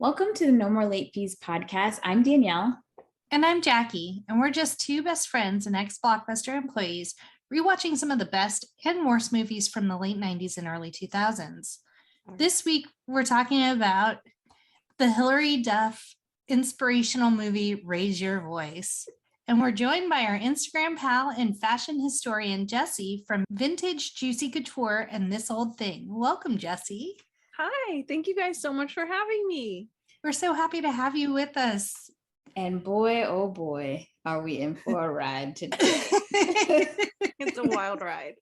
Welcome to the No More Late Fees podcast. I'm Danielle. And I'm Jackie, and we're just two best friends and ex-Blockbuster employees rewatching some of the best and worst movies from the late 90s and early 2000s. This week, we're talking about the Hilary Duff inspirational movie, Raise Your Voice. And we're joined by our Instagram pal and fashion historian, Jessie, from Vintage Juicy Couture and This Old Thing. Welcome, Jessie. Hi, thank you guys so much for having me. We're so happy to have you with us. And boy, oh boy, are we in for a ride today. It's a wild ride.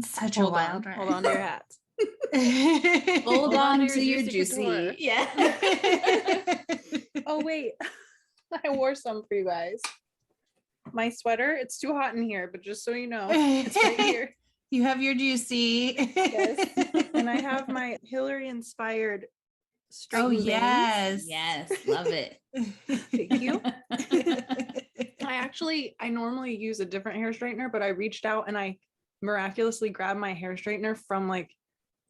Such a wild ride. Hold on to your hats. Hold on to your juicy. Yeah. Oh, wait. I wore some for you guys. My sweater, it's too hot in here, but just so you know, it's right here. You have your juicy. Yes. And I have my Hilary inspired straight. Oh, yes. Yes, love it. Thank you. I normally use a different hair straightener, but I reached out and I miraculously grabbed my hair straightener from like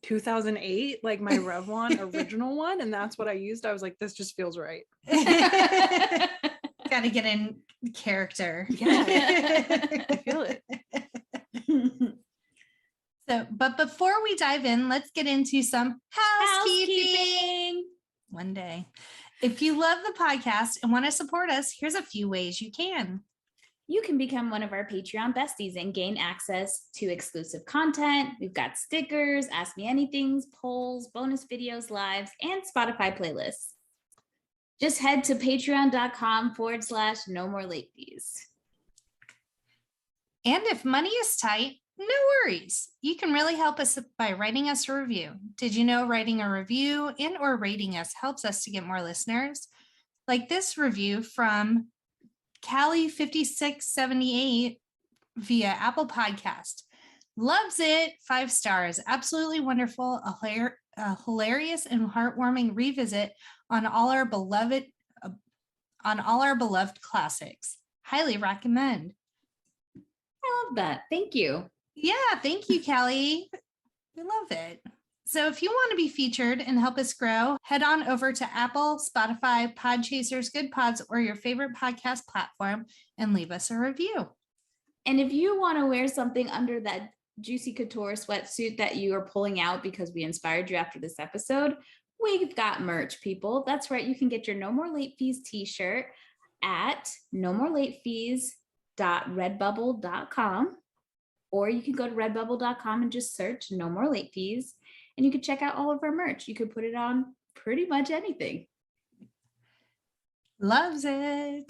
2008, like my Revlon original one. And that's what I used. I was like, this just feels right. Gotta get in character. Yeah. I feel it. But before we dive in, let's get into some housekeeping. One day. If you love the podcast and want to support us, here's a few ways you can. You can become one of our Patreon besties and gain access to exclusive content. We've got stickers, Ask Me Anythings, polls, bonus videos, lives, and Spotify playlists. Just head to patreon.com/no more late fees. And if money is tight, no worries. You can really help us by writing us a review. Did you know writing a review and or rating us helps us to get more listeners? Like this review from Callie5678 via Apple Podcast. Loves it. 5 stars. Absolutely wonderful. A hilarious and heartwarming revisit on all our beloved classics. Highly recommend. I love that. Thank you. Yeah, thank you, Callie. We love it. So if you want to be featured and help us grow, head on over to Apple, Spotify, Podchasers, Good Pods, or your favorite podcast platform and leave us a review. And if you want to wear something under that Juicy Couture sweatsuit that you are pulling out because we inspired you after this episode, we've got merch, people. That's right. You can get your No More Late Fees t-shirt at nomorelatefees.redbubble.com. Or you can go to redbubble.com and just search No More Late Fees, and you can check out all of our merch. You could put it on pretty much anything. Loves it.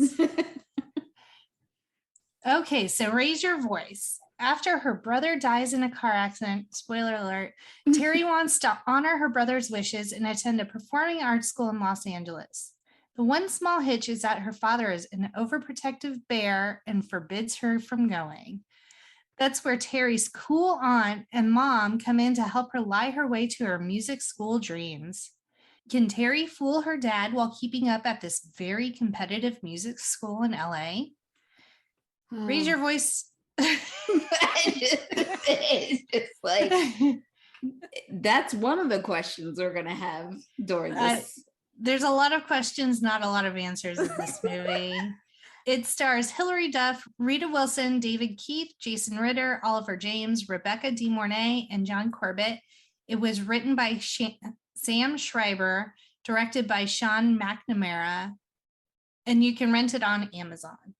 Okay, so Raise Your Voice. After her brother dies in a car accident, spoiler alert, Terri wants to honor her brother's wishes and attend a performing arts school in Los Angeles. The one small hitch is that her father is an overprotective bear and forbids her from going. That's where Terri's cool aunt and mom come in to help her lie her way to her music school dreams. Can Terri fool her dad while keeping up at this very competitive music school in LA? Raise Your Voice. It's just like, that's one of the questions we're going to have during this. There's a lot of questions, not a lot of answers in this movie. It stars Hilary Duff, Rita Wilson, David Keith, Jason Ritter, Oliver James, Rebecca D. Mornay, and John Corbett. It was written by Sam Schreiber, directed by Sean McNamara, and you can rent it on Amazon.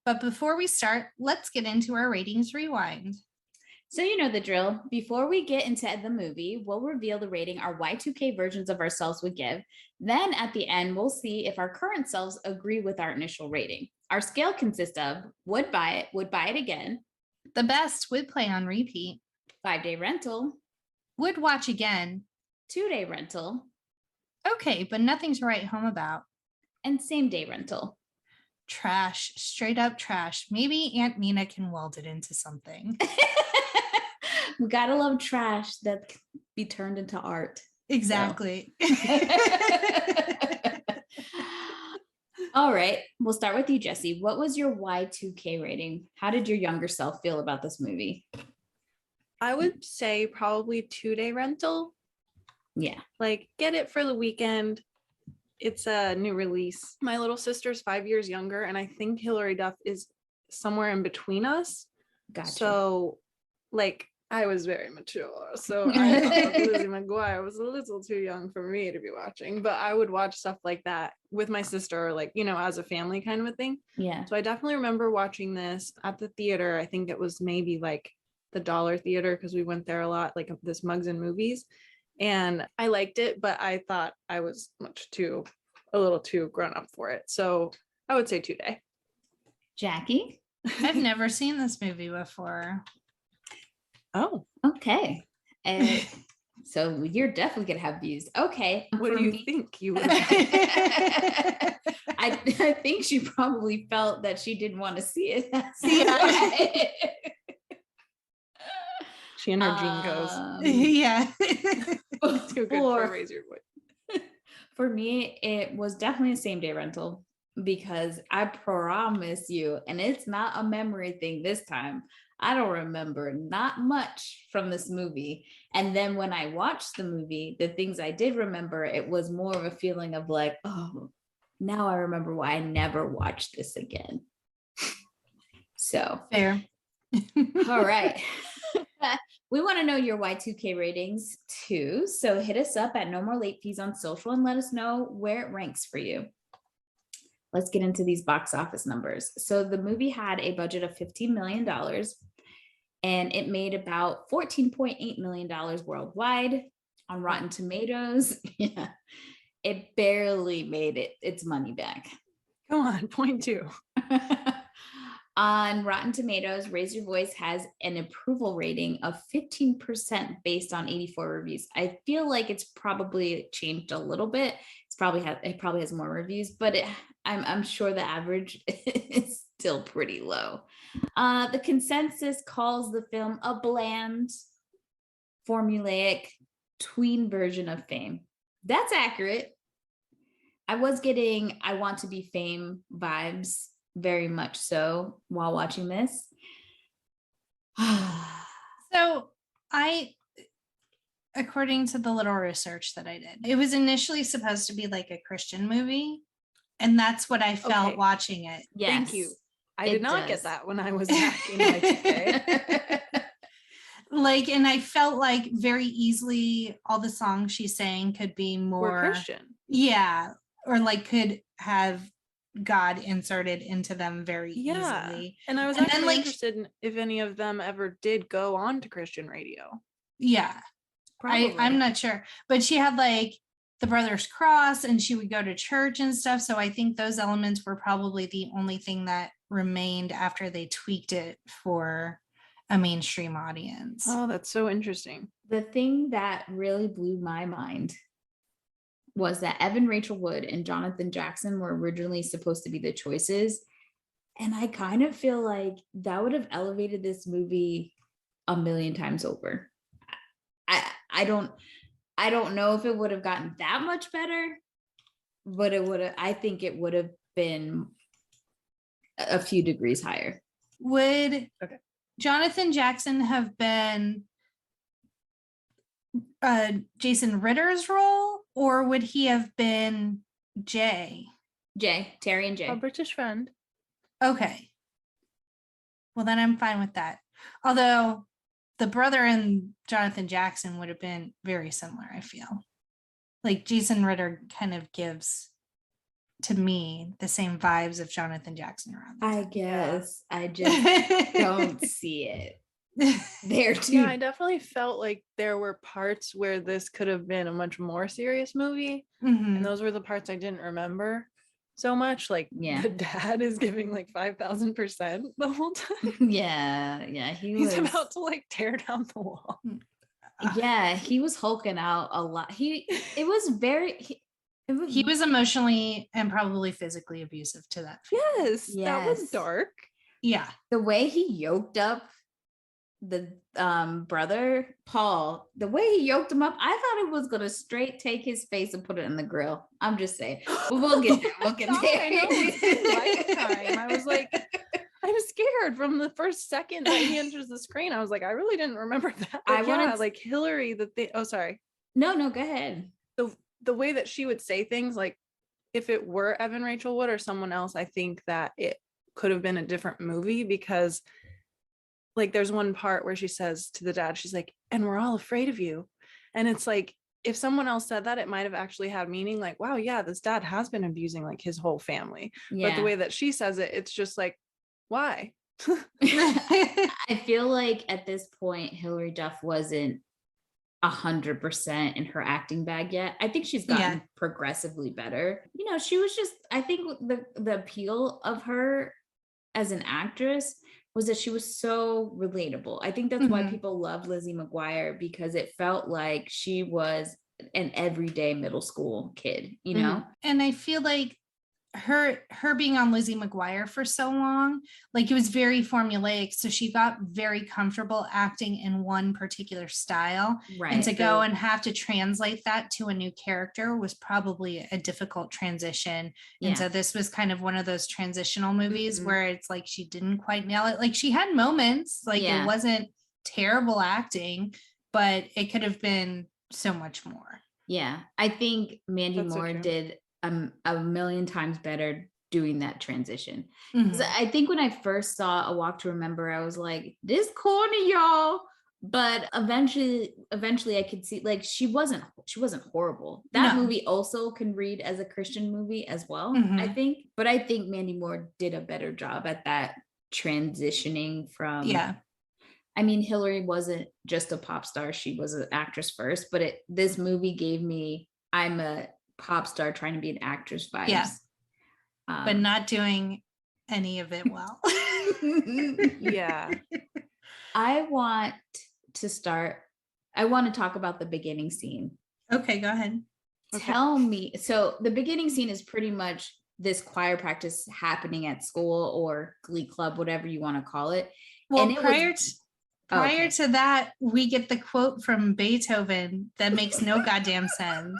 But before we start, let's get into our ratings rewind. So you know the drill. Before we get into the movie, we'll reveal the rating our Y2K versions of ourselves would give. Then at the end, we'll see if our current selves agree with our initial rating. Our scale consists of would buy it again, the best, would play on repeat, 5-day rental, would watch again, 2-day rental, okay, but nothing to write home about, and same-day rental. Trash, straight up trash. Maybe Aunt Mina can weld it into something. We gotta love trash that can be turned into art. Exactly. So. All right, we'll start with you, Jessie. What was your Y2K rating? How did your younger self feel about this movie? I would say probably 2-day rental. Yeah. Like, get it for the weekend. It's a new release. My little sister's 5 years younger, and I think Hilary Duff is somewhere in between us. Gotcha. So, like, I was very mature. So I thought Lizzie McGuire was a little too young for me to be watching, but I would watch stuff like that with my sister, like, you know, as a family kind of a thing. Yeah. So I definitely remember watching this at the theater. I think it was maybe like the Dollar Theater, because we went there a lot, like this Mugs and Movies. And I liked it, but I thought I was a little too grown up for it. So I would say 2 day. Jackie? I've never seen this movie before. Oh, Okay. So you're definitely gonna have views. Okay. what do you think you would? I think she probably felt that she didn't want to see it. She and her jean goes. Yeah. Too good for Raise Your Voice. For me, it was definitely a same day rental, because I promise you, and it's not a memory thing this time, I don't remember not much from this movie. And then when I watched the movie, the things I did remember, it was more of a feeling of like, oh, now I remember why I never watched this again. So fair. All right. We want to know your Y2K ratings too. So hit us up at No More Late Fees on social and let us know where it ranks for you. Let's get into these box office numbers. So the movie had a budget of $15 million and it made about $14.8 million worldwide. On Rotten Tomatoes, yeah, it barely made its money back. Come on, point 2. On Rotten Tomatoes, Raise Your Voice has an approval rating of 15% based on 84 reviews. I feel like it's probably changed a little bit. It probably has more reviews, but I'm sure the average is still pretty low. The consensus calls the film a bland, formulaic tween version of Fame. That's accurate. I was getting I Want to Be Fame vibes very much so while watching this. So according to the little research that I did, it was initially supposed to be like a Christian movie. And that's what I felt watching it. Yes, thank you. I did not get that when I was back in Y2K. Like, and I felt like very easily all the songs she's saying could be more Christian. Yeah. Or like could have God inserted into them very easily. And I was actually interested in if any of them ever did go on to Christian radio. Yeah. I'm not sure. But she had like the Brother's Cross and she would go to church and stuff. So I think those elements were probably the only thing that remained after they tweaked it for a mainstream audience. Oh, that's so interesting. The thing that really blew my mind was that Evan Rachel Wood and Jonathan Jackson were originally supposed to be the choices. And I kind of feel like that would have elevated this movie a million times over. I don't know if it would have gotten that much better, but I think it would have been a few degrees higher. Would Jonathan Jackson have been Jason Ritter's role, or would he have been Terri and Jay? A British friend. Okay. Well, then I'm fine with that. Although the brother and Jonathan Jackson would have been very similar, I feel. Like Jason Ritter kind of gives, to me, the same vibes of Jonathan Jackson around. I guess. I just don't see it. There too. Yeah, I definitely felt like there were parts where this could have been a much more serious movie. Mm-hmm. And those were the parts I didn't remember so much. Like the dad is giving like 5,000% the whole time. Yeah. He's about to like tear down the wall. Yeah, he was hulking out a lot. He was emotionally and probably physically abusive to that family. Yes, that was dark. Yeah. The way he yoked up the brother Paul, the way he yoked him up, I thought it was gonna straight take his face and put it in the grill. I'm just saying. We'll get there. I was like, I'm scared from the first second that he enters the screen. I was like, I really didn't remember that. But like Hilary, sorry. No, go ahead. The way that she would say things, like if it were Evan Rachel Wood or someone else, I think that it could have been a different movie, because like there's one part where she says to the dad, she's like, and we're all afraid of you. And it's like, if someone else said that, it might have actually had meaning, like, wow, yeah, this dad has been abusing like his whole family. Yeah. But the way that she says it, it's just like, why? I feel like at this point, Hilary Duff wasn't 100% in her acting bag yet. I think she's gotten progressively better. You know, she was just, I think the appeal of her as an actress was that she was so relatable. I think that's why people love Lizzie McGuire, because it felt like she was an everyday middle school kid, you know? And I feel like her being on Lizzie McGuire for so long, like it was very formulaic. So she got very comfortable acting in one particular style. Right. And to go and have to translate that to a new character was probably a difficult transition. And so this was kind of one of those transitional movies where it's like she didn't quite nail it. Like she had moments, like it wasn't terrible acting, but it could have been so much more. Yeah. I think Mandy That's Moore so did a million times better doing that transition. I think when I first saw A Walk to Remember, I was like, this corny, y'all. But eventually I could see, like, she wasn't horrible. That movie also can read as a Christian movie as well, I think. But I think Mandy Moore did a better job at that transitioning from I mean, Hilary wasn't just a pop star. She was an actress first, but this movie gave me, I'm a pop star trying to be an actress vibes. Yeah. But not doing any of it well. Yeah. I want to talk about the beginning scene. Okay, go ahead. Tell me. So the beginning scene is pretty much this choir practice happening at school or Glee club, whatever you want to call it. Well, and prior to that, we get the quote from Beethoven that makes no goddamn sense.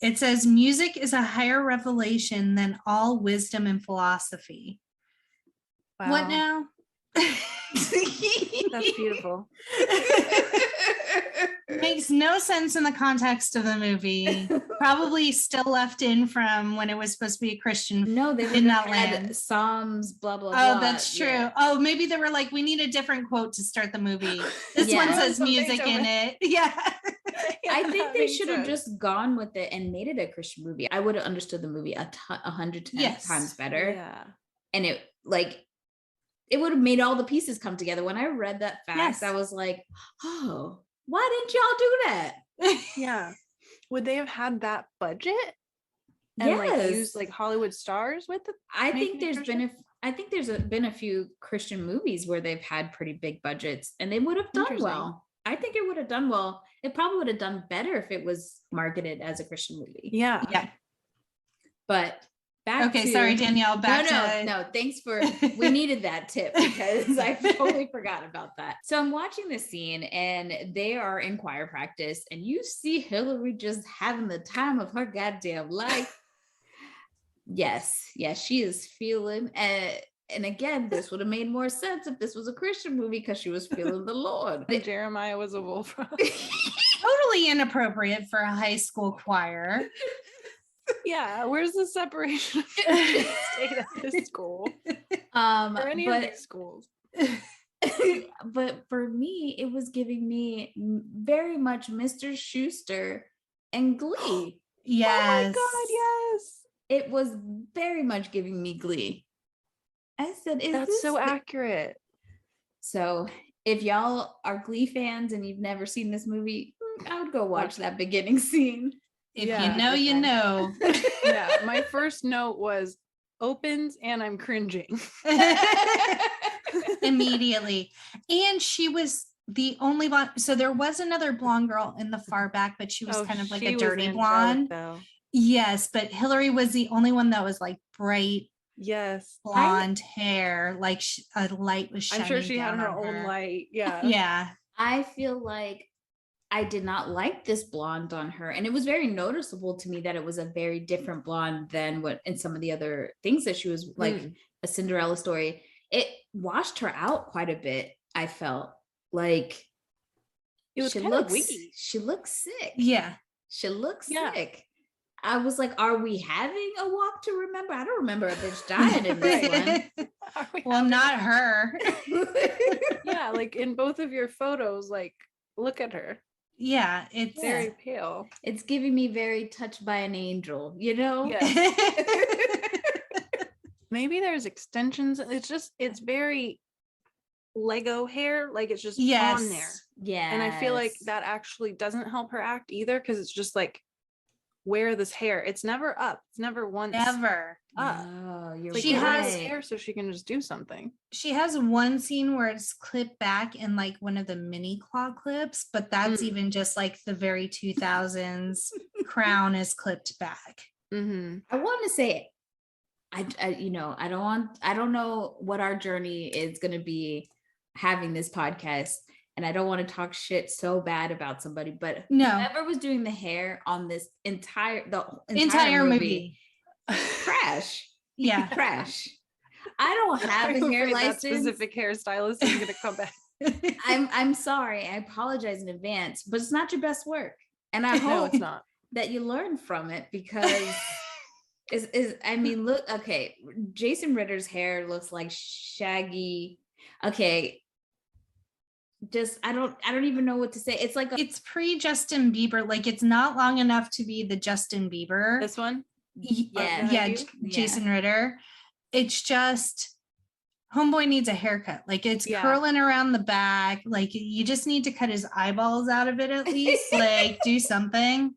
It says, music is a higher revelation than all wisdom and philosophy. Wow. What now? That's beautiful. Makes no sense in the context of the movie. Probably still left in from when it was supposed to be a Christian. No, they did not land Psalms, blah, blah, blah. Oh, that's true. Yeah. Oh, maybe they were like, we need a different quote to start the movie. This one says music in it. Yeah. I think they should have just gone with it and made it a Christian movie. I would have understood the movie 100 times better. Yeah. And it would have made all the pieces come together. When I read that fact, I was like, oh, why didn't y'all do that? Yeah. Would they have had that budget? And like use like Hollywood stars with it? I think there's been a few Christian movies where they've had pretty big budgets and they would have done well. I think it would have done well. It probably would have done better if it was marketed as a Christian movie. Yeah. Yeah. But sorry, Danielle. No, thanks we needed that tip because I totally forgot about that. So I'm watching this scene and they are in choir practice and you see Hilary just having the time of her goddamn life. Yes, she is feeling, and again, this would have made more sense if this was a Christian movie because she was feeling the Lord. And Jeremiah was a wolf. Totally inappropriate for a high school choir. Yeah, where's the separation of state at this school? Or any of these schools. But for me, it was giving me very much Mr. Schuster and Glee. Yes. Oh my God, yes. It was very much giving me Glee. I said, that's so accurate. So if y'all are Glee fans and you've never seen this movie, I would go watch that beginning scene. If you know, you know. Yeah, my first note was opens and I'm cringing. Immediately. And she was the only one. So there was another blonde girl in the far back, but she was kind of like a dirty blonde. Yes, but Hilary was the only one that was like bright. Yes, blonde hair, like a light was shining. I'm sure she had her own light. Yeah. I feel like I did not like this blonde on her, and it was very noticeable to me that it was a very different blonde than what in some of the other things that she was like a Cinderella story. It washed her out quite a bit. I felt like It was kind of wiggy. She looks sick. Yeah. She looks Yeah. sick. I was like, are we having a walk to remember? I don't remember a bitch dying in this one. Well, not her. Yeah, like in both of your photos, like look at her. Yeah, it's Very pale. It's giving me very touched by an angel, you know? Yes. Maybe there's extensions. It's very Lego hair, like it's just on there. Yeah. And I feel like that actually doesn't help her act either, because it's just like, wear this hair. It's never up. It's never once never up. Oh, you're Like, She has this hair so she can just do something. She has one scene where it's clipped back in like one of the mini claw clips, but that's even just like the very 2000s crown is clipped back. Mm-hmm. I want to say, I don't know what our journey is going to be having this podcast, and I don't want to talk shit so bad about somebody, but No, whoever was doing the hair on this entire movie. Trash. Yeah. Trash. I don't have a hair license. That specific hairstylist is gonna come back. I'm sorry. I apologize in advance, but it's not your best work. And I No, hope it's not. that you learn from it, because look, okay, Jason Ritter's hair looks like shaggy. Okay. Just I don't even know what to say. It's like it's pre-Justin Bieber, like it's not long enough to be the Justin Bieber. This one? Yeah, Jason Ritter. It's just homeboy needs a haircut. Like it's curling around the back. Like you just need to cut his eyeballs out of it at least. Like do something.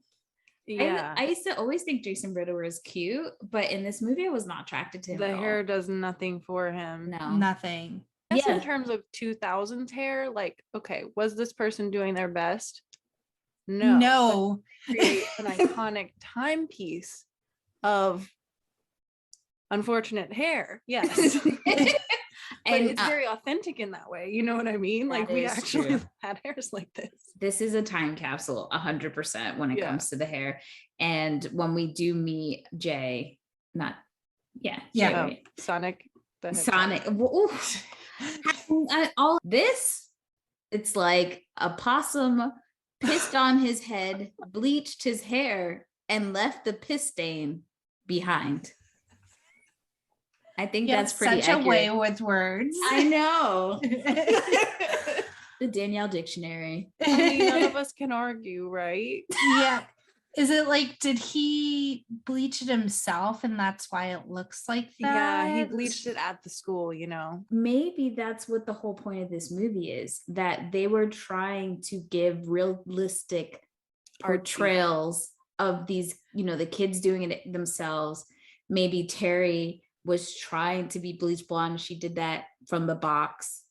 Yeah. I used to always think Jason Ritter was cute, but in this movie I was not attracted to him. The hair does nothing for him. No. Nothing. I guess in terms of 2000s hair, like, okay, was this person doing their best? No. Create an iconic timepiece of unfortunate hair. Yes. But it's very authentic in that way. You know what I mean? Like we actually had hairs like this. This is a time capsule 100% when it comes to the hair. And when we do meet Jay, Sonic. All this, it's like a possum pissed on his head, bleached his hair, and left the piss stain behind. I think that's pretty such accurate. a way with words. I know. The Danielle Dictionary. I mean, none of us can argue, right? Yeah. Is it like, did he bleach it himself and that's why it looks like that? Yeah, he bleached it at the school, you know. Maybe that's what the whole point of this movie is, that they were trying to give realistic portrayals of these, the kids doing it themselves. Maybe Terri was trying to be bleach blonde. She did that from the box.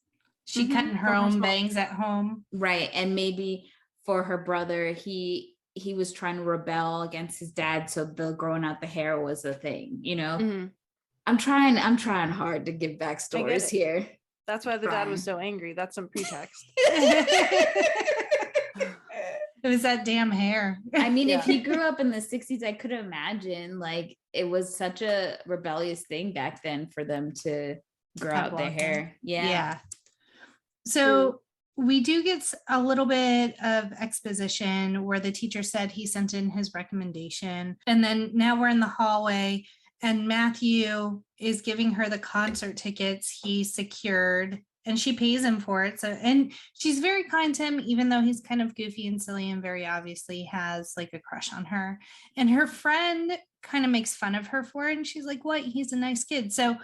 She cutting her own bangs at home. Right. And maybe for her brother, he was trying to rebel against his dad, so the growing out the hair was a thing, I'm trying hard to give backstories here. That's why the dad was so angry. That's some pretext. It was that damn hair. I mean, if he grew up in the 60s, I could imagine like it was such a rebellious thing back then for them to grow out their hair. Yeah. So we do get a little bit of exposition where the teacher said he sent in his recommendation. And then now we're in the hallway and Matthew is giving her the concert tickets he secured and she pays him for it. So, and she's very kind to him, even though he's kind of goofy and silly and very obviously has like a crush on her. And her friend kind of makes fun of her for it. And she's like, what? He's a nice kid. So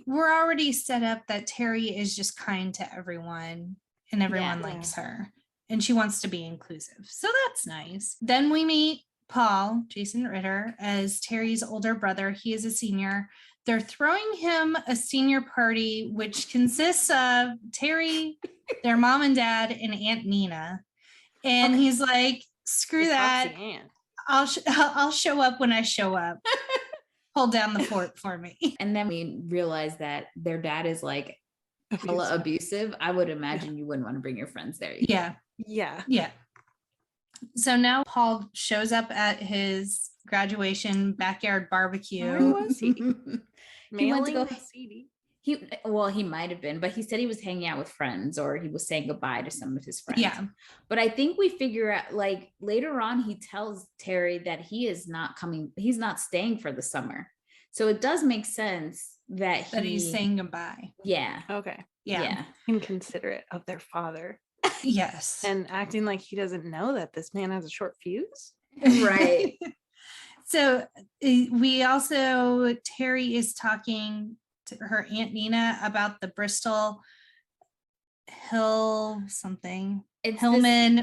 we're already set up that Terri is just kind to everyone. And everyone likes her and she wants to be inclusive. So that's nice. Then we meet Paul, Jason Ritter, as Terri's older brother. He is a senior. They're throwing him a senior party, which consists of Terri, their mom and dad, and Aunt Nina. And he's like, screw that. I'll show up when I show up. Hold down the fort for me. And then we realize that their dad is like, hella abusive. I would imagine you wouldn't want to bring your friends there either. Yeah. So now Paul shows up at his graduation backyard barbecue. Where was he? He went to Mailing go. the CD. He might have been, but he said he was hanging out with friends or he was saying goodbye to some of his friends. Yeah. But I think we figure out, like, later on, he tells Terri that he is not coming, he's not staying for the summer. So it does make sense that he's saying goodbye. Yeah. Okay. Yeah. Inconsiderate of their father. Yes. And acting like he doesn't know that this man has a short fuse. Right. So Terri is talking to her Aunt Nina about the Bristol Hillman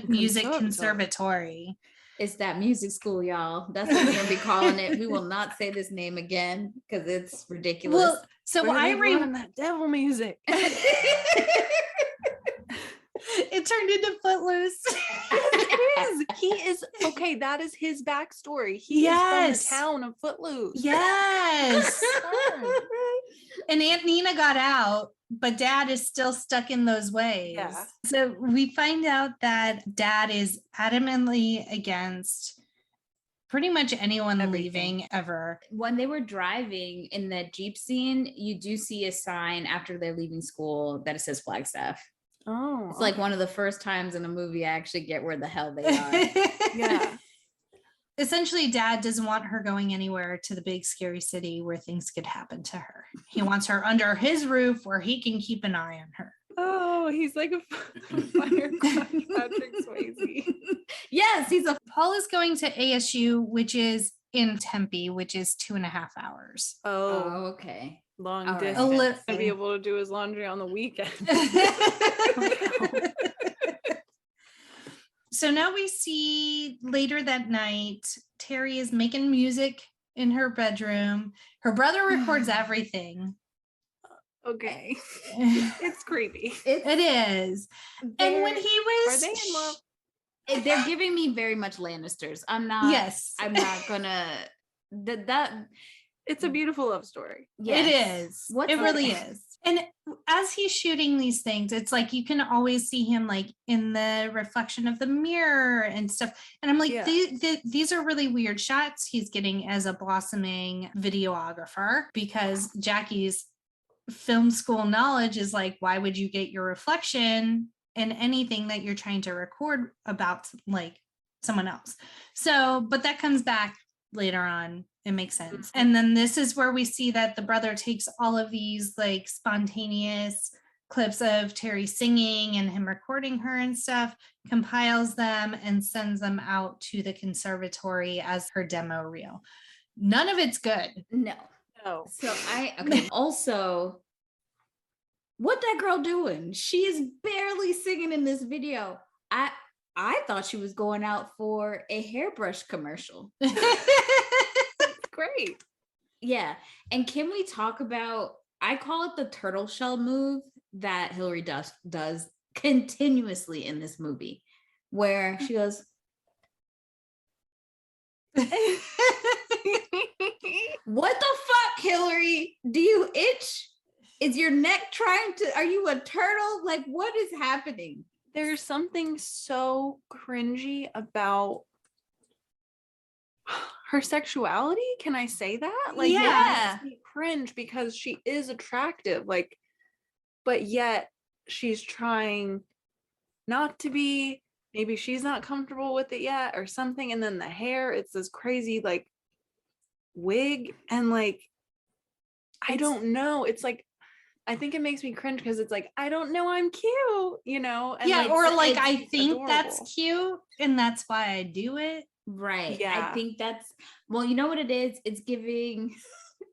Music Conservatory. It's that music school, y'all. That's what we're gonna be calling it. We will not say this name again because it's ridiculous. Well, so I read that devil music. It turned into Footloose. It is. He is okay. That is his backstory. He is from the town of Footloose. Yes. And Aunt Nina got out, but Dad is still stuck in those ways. Yeah. So we find out that Dad is adamantly against pretty much anyone leaving ever. When they were driving in the Jeep scene, you do see a sign after they're leaving school that it says Flagstaff. Oh, it's like one of the first times in a movie I actually get where the hell they are. Yeah. Essentially, Dad doesn't want her going anywhere to the big scary city where things could happen to her. He wants her under his roof where he can keep an eye on her. Oh, he's like a fire Patrick Swayze. Yes, Paul is going to ASU, which is in Tempe, which is 2.5 hours. Oh, okay. Long distance to be able to do his laundry on the weekend. So now we see later that night, Terri is making music in her bedroom. Her brother records everything. Okay. It's creepy. It is. And when he was... Are they in love? They're giving me very much Lannisters. I'm not... Yes. I'm not gonna... It's a beautiful love story. Yes. It is. It really is. And as he's shooting these things, it's like you can always see him like in the reflection of the mirror and stuff. And I'm like, these are really weird shots he's getting as a blossoming videographer, because Jackie's film school knowledge is like, why would you get your reflection in anything that you're trying to record about like someone else? So, but that comes back later on. It makes sense. And then this is where we see that the brother takes all of these like spontaneous clips of Terri singing and him recording her and stuff, compiles them and sends them out to the conservatory as her demo reel. None of it's good. No. So also, what that girl doing? She is barely singing in this video. I thought she was going out for a hairbrush commercial. Great. Yeah. And can we talk about, I call it the turtle shell move that Hilary Duff does continuously in this movie, where she goes, what the fuck, Hilary? Do you itch? Is your neck trying to, are you a turtle? Like, what is happening? There's something so cringy about her sexuality. Can I say that? Like, yeah, it makes me cringe because she is attractive, like, but yet she's trying not to be. Maybe she's not comfortable with it yet or something. And then the hair, it's this crazy like wig, and like, I don't know. It's like, I think it makes me cringe because it's like, I don't know, I'm cute, you know? And yeah, like, or like, I think adorable. that's cute and that's why I do it. Right. Yeah. I think that's, well, you know what it is? It's giving,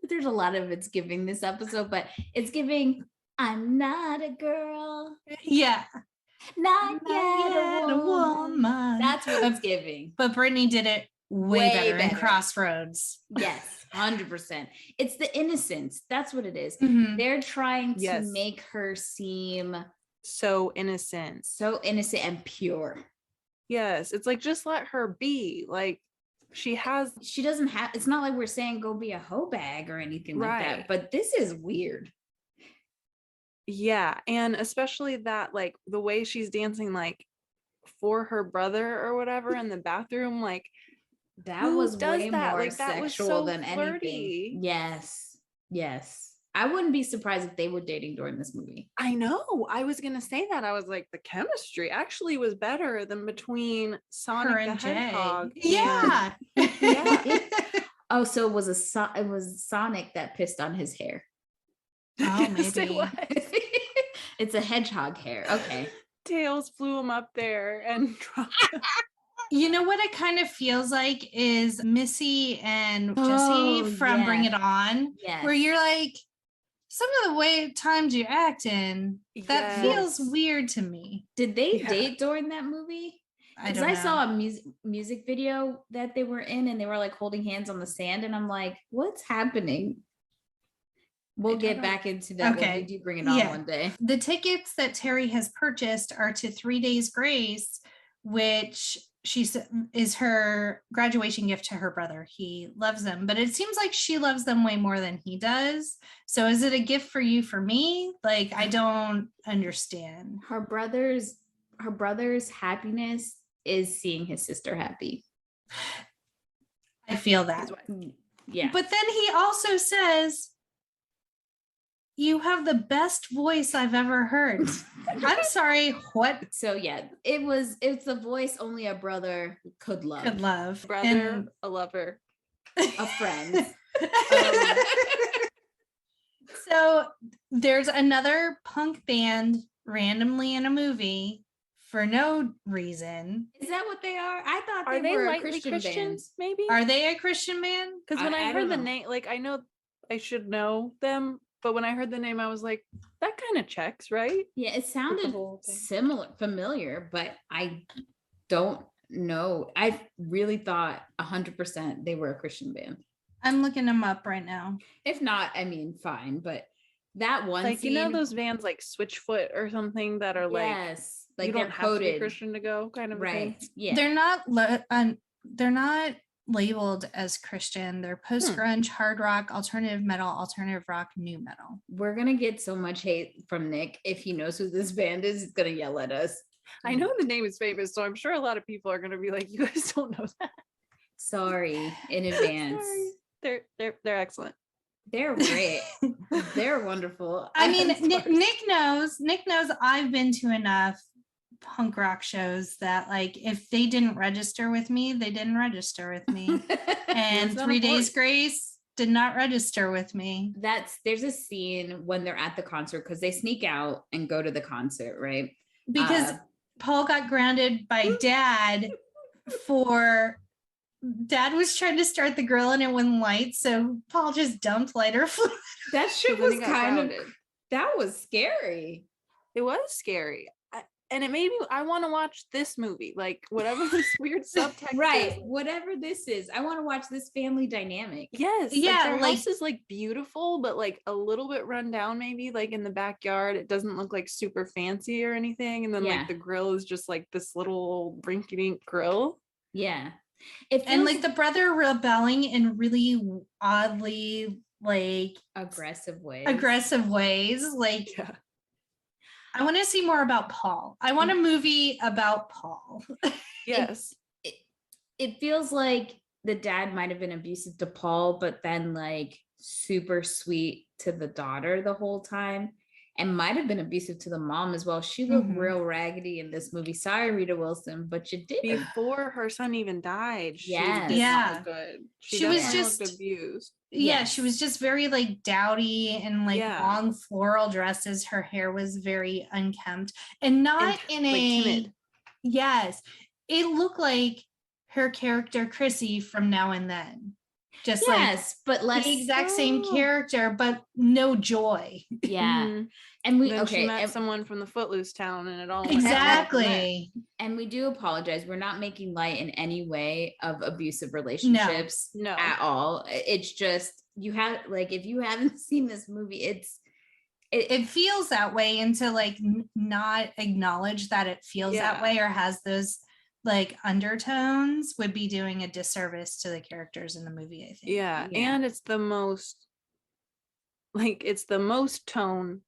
there's a lot of it's giving this episode, but it's giving, I'm not a girl. Yeah. Not yet a woman. That's what it's giving. But Brittany did it way better in Crossroads. Yes, 100%. It's the innocence. That's what it is. Mm-hmm. They're trying to make her seem so innocent and pure. Yes, it's like, just let her be. Like, she doesn't have, it's not like we're saying go be a hoe bag or anything like that, but this is weird. Yeah, and especially that, like, the way she's dancing, like, for her brother or whatever in the bathroom, like, that was way more like, sexual than flirty. Anything. Yes. I wouldn't be surprised if they were dating during this movie. I know. I was gonna say that. I was like, the chemistry actually was better than between Sonic Her the and Jay. Hedgehog. Yeah. Yeah. Oh, so it was Sonic that pissed on his hair. Oh, Yes, it maybe. was. It's a hedgehog hair. Okay. Tails flew him up there and dropped him. You know what it kind of feels like is Missy and Jesse Oh, from yeah. Bring It On, Yes. where you're like, some of the way times you're acting, that feels Yes. weird to me. Did they Yeah. date during that movie? I Because don't I know. saw a music video that they were in and they were like holding hands on the sand. And I'm like, what's happening? We'll get back into that when we do Bring It On one day. The tickets that Terri has purchased are to 3 Days Grace, which is her graduation gift to her brother. He loves them, but it seems like she loves them way more than he does. So is it a gift for you, for me? Like, I don't understand. Her brother's happiness is seeing his sister happy. I feel that. Yeah. But then he also says, you have the best voice I've ever heard. I'm sorry, what? So yeah, it's a voice only a brother could love. Could love. Brother, a lover. A friend. So there's another punk band randomly in a movie for no reason. Is that what they are? I thought Are they they were a lightly Christian Christian, band. maybe? Are they a Christian band? Because when I I heard don't the know. name, like, I know I should know them, but when I heard the name, I was like, that kind of checks, right? Yeah, it sounded whole thing. familiar, but I don't know. I really thought 100% they were a Christian band. I'm looking them up right now. If not, I mean, fine. But that one Like, scene, you know those bands like Switchfoot or something that are like, yes, like you they're don't have to be coded, Christian to go, kind of a right? thing. Yeah, They're not labeled as Christian. They're post-grunge, hard rock, alternative metal, alternative rock, new metal. we're gonna get so much hate from Nick if he knows who this band is. He's gonna yell at us. I know the name is famous, so I'm sure a lot of people are going to be like, you guys don't know that. Sorry in advance. Sorry. They're excellent. They're great. They're wonderful. I mean, I'm sorry. Nick knows I've been to enough punk rock shows that, like, if they didn't register with me, they didn't register with me. And That's not 3 Days important. Grace did not register with me. There's a scene when they're at the concert because they sneak out and go to the concert, right? Because Paul got grounded by Dad Dad was trying to start the grill and it wouldn't light, so Paul just dumped lighter fluid. That shit So then was he got kind of grounded. that was scary. It was scary. And it made me, I want to watch this movie, like whatever this weird subtext Right. is. Whatever this is. I want to watch this family dynamic. Yes. Yeah, Their like- house is like beautiful, but like a little bit run down, maybe like in the backyard. It doesn't look like super fancy or anything. And then Yeah. like the grill is just like this little rinky-dink grill. Yeah. And like the brother rebelling in really oddly, like, aggressive ways. Like, Yeah. I want to see more about Paul. I want a movie about Paul. Yes. It feels like the dad might have been abusive to Paul, but then like super sweet to the daughter the whole time, and might have been abusive to the mom as well. She looked Mhm. real raggedy in this movie. Sorry, Rita Wilson, but you did. Before her son even died, she Yes. did Yeah. not look good. She was definitely just- looked abused. Yeah, Yes. she was just very like dowdy and like Yeah. long floral dresses. Her hair was very unkempt and not And, in like, a timid. Yes. It looked like her character Chrissy from Now and Then. Just Yes, but like less. the exact same Oh. character, but no joy. Yeah, Mhm. and we Then she okay. met and- someone from the Footloose town and it all went Exactly. And we do apologize. We're not making light in any way of abusive relationships No. at all. It's just you have like if you haven't seen this movie, It feels that way, and to like not acknowledge that it feels that Yeah. way or has those like undertones would be doing a disservice to the characters in the movie, I think. Yeah. Yeah. And it's the most tone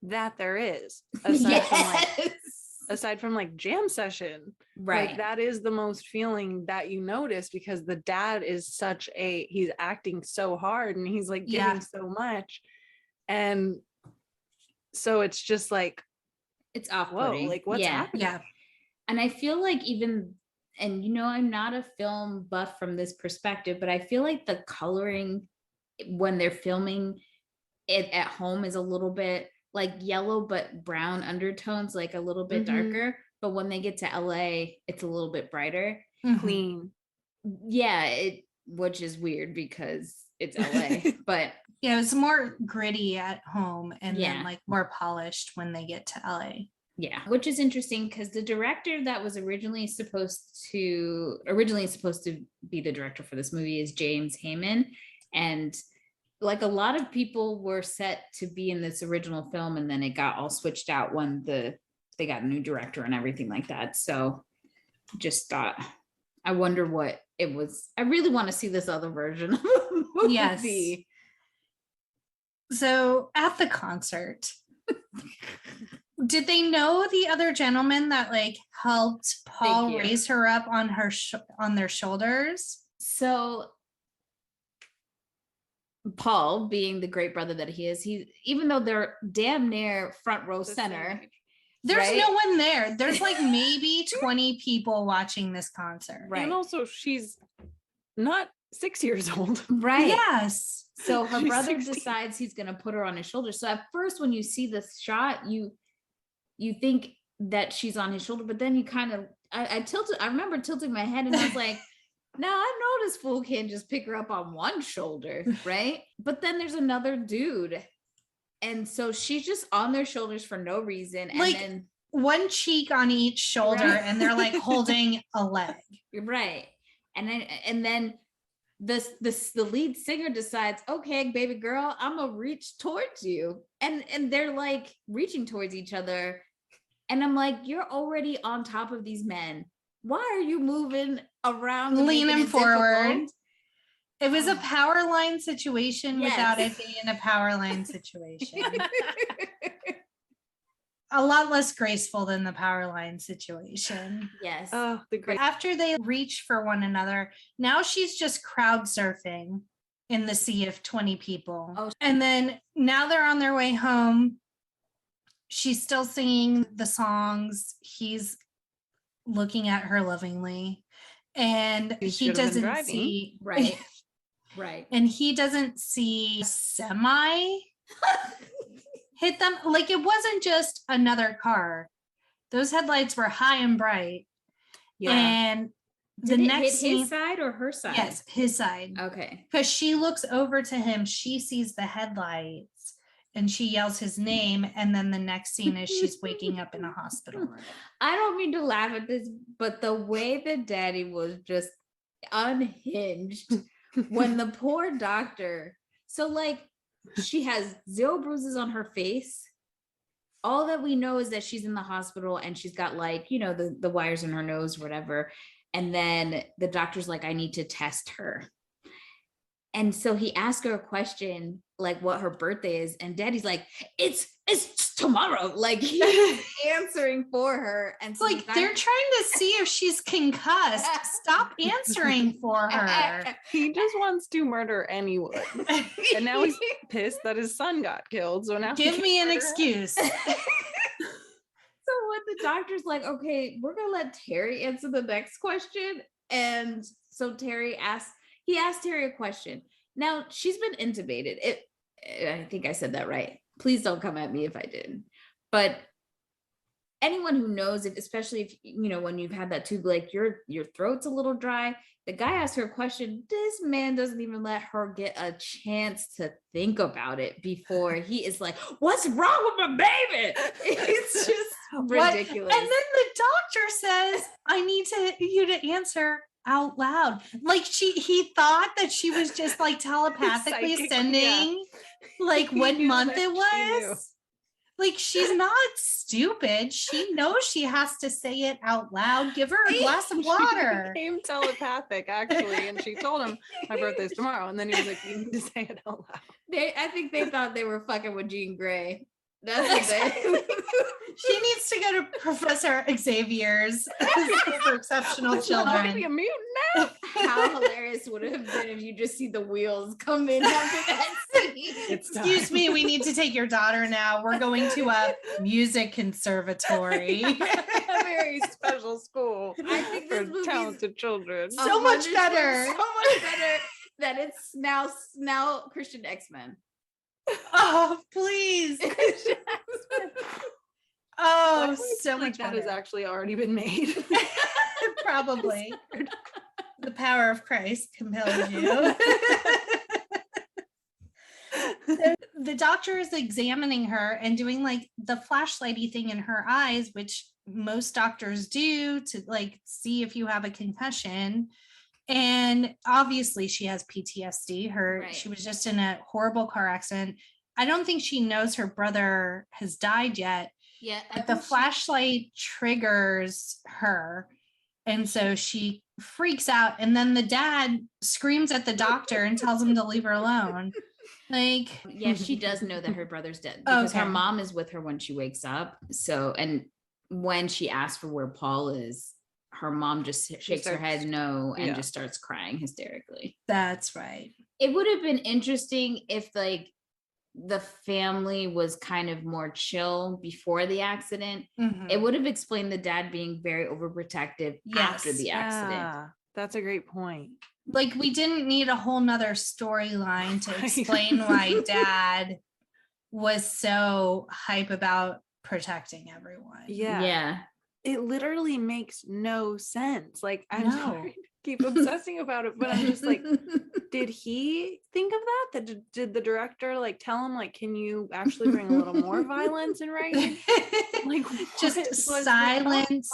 that there is aside from like jam session. right. Like that is the most feeling that you notice because the dad is he's acting so hard and he's like giving Yeah. so much And so it's just like, It's whoa, off-putting. like what's happening? Yeah. And I feel like and I'm not a film buff from this perspective, but I feel like the coloring when they're filming it at home is a little bit like yellow, but brown undertones, like a little bit darker. But when they get to LA, it's a little bit brighter. Clean. Yeah, which is weird because it's LA, but yeah, it's more gritty at home and then like more polished when they get to LA. Yeah, which is interesting because the director that was originally supposed to be the director for this movie is James Heyman. And like a lot of people were set to be in this original film, and then it got all switched out when they got a new director and everything like that. So just thought, I wonder what it was. I really want to see this other version of the movie. Yes. So at the concert, did they know the other gentleman that like helped Paul raise her up on her on their shoulders? So Paul, being the great brother that he is, even though they're damn near front row center, there's no one there. There's like maybe 20 people watching this concert. Right. And also she's not 6 years old. Right. Yes. So her brother decides he's going to put her on his shoulder. So at first, when you see this shot, you think that she's on his shoulder, but then you kind of, I remember tilting my head and I was like, now I know this fool can't just pick her up on one shoulder, right? But then there's another dude. And so she's just on their shoulders for no reason. And like then one cheek on each shoulder, and they're like holding a leg. Right. And then the lead singer decides, okay, baby girl, I'm gonna reach towards you. And they're like reaching towards each other. And I'm like, you're already on top of these men. Why are you moving around? Leaning forward. Difficult? It was a power line situation without it being a power line situation. A lot less graceful than the power line situation. Yes. Oh, after they reach for one another, now she's just crowd surfing in the sea of 20 people. Oh. And then now they're on their way home. She's still singing the songs. He's looking at her lovingly. And he doesn't see. Right. Right. And he doesn't see semi hit them. Like it wasn't just another car. Those headlights were high and bright. Yeah. And the next hit his side or her side? Yes, his side. Okay. Because she looks over to him, she sees the headlights and she yells his name. And then the next scene is she's waking up in a hospital. I don't mean to laugh at this, but the way that Daddy was just unhinged when the poor doctor, so like she has 0 bruises on her face. All that we know is that she's in the hospital and she's got like, the wires in her nose, whatever. And then the doctor's like, I need to test her. And so he asked her a question, like what her birthday is. And Daddy's like, it's tomorrow. Like he's answering for her. And so like they're trying to see if she's concussed. Stop answering for her. He just wants to murder anyone. And now he's pissed that his son got killed. So now give me an excuse. So when the doctor's like, okay, we're gonna let Terri answer the next question. And so Terri asked Terri a question. Now she's been intubated. I think I said that right. Please don't come at me if I didn't. But anyone who knows, especially if when you've had that tube, like your throat's a little dry. The guy asked her a question. This man doesn't even let her get a chance to think about it before he is like, "What's wrong with my baby?" It's just ridiculous. And then the doctor says, "I need you to answer out loud." Like he thought that she was just like telepathically sending like what month it was. Like she's not stupid. She knows she has to say it out loud. Give her a glass of water. She became telepathic actually, and she told him my birthday's tomorrow, and then he was like, "You need to say it out loud." I think they thought they were fucking with Jean Grey. That's what they. She needs to go to Professor Xavier's for exceptional children. Be a mutant now. How hilarious would it have been if you just see the wheels come in after that Excuse me, we need to take your daughter now. We're going to a music conservatory. A very special school. I think this for movie's talented children. So much better. So much better that it's now Christian X-Men. Oh, please. Christian X-Men. Oh, I so feel like much that better. has actually already been made. Probably. The power of Christ compels you. The doctor is examining her and doing like the flashlighty thing in her eyes, which most doctors do to like see if you have a concussion. And obviously she has PTSD. She was just in a horrible car accident. I don't think she knows her brother has died yet. Yeah. But the flashlight triggers her. And so she freaks out. And then the dad screams at the doctor and tells him to leave her alone. Like, yeah, she does know that her brother's dead because her mom is with her when she wakes up. So, and when she asks for where Paul is, her mom just shakes her head no and just starts crying hysterically. That's right. It would have been interesting if like the family was kind of more chill before the accident. Mhm. It would have explained the dad being very overprotective after the accident. That's a great point. Like, we didn't need a whole nother storyline to explain why dad was so hype about protecting everyone. Yeah. It literally makes no sense. Like, I'm sorry to keep obsessing about it, but I'm just like, did he think of that? Did the director like tell him, like, can you actually bring a little more violence in writing? Like, just silence,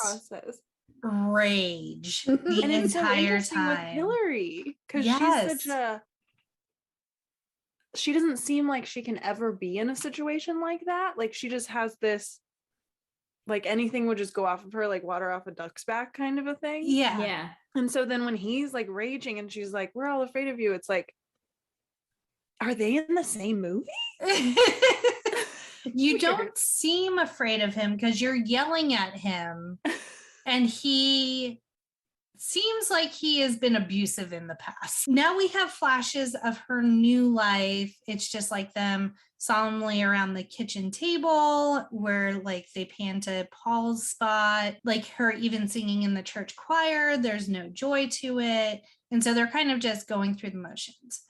rage the and it's entire so time with Hilary, because she's she doesn't seem like she can ever be in a situation like that. Like, she just has this, like, anything would just go off of her like water off a duck's back kind of a thing. Yeah. And so then when he's like raging and she's like, we're all afraid of you, it's like, are they in the same movie? You don't seem afraid of him because you're yelling at him and he seems like he has been abusive in the past. Now we have flashes of her new life. It's just like them solemnly around the kitchen table where like they pan to Paul's spot, like her even singing in the church choir. There's no joy to it. And so they're kind of just going through the motions.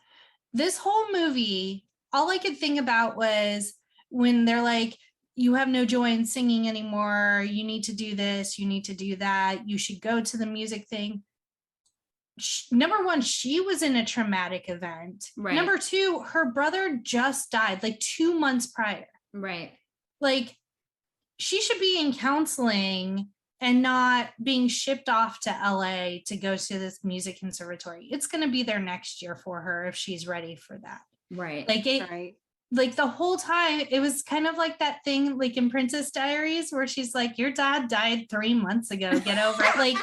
This whole movie, all I could think about was when they're like, you have no joy in singing anymore. You need to do this. You need to do that. You should go to the music thing. Number one, she was in a traumatic event. Right. Number two, her brother just died like 2 months prior. Right. Like, she should be in counseling and not being shipped off to LA to go to this music conservatory. It's going to be there next year for her if she's ready for that. Right. Like the whole time, it was kind of like that thing like in Princess Diaries where she's like, your dad died 3 months ago. Get over it.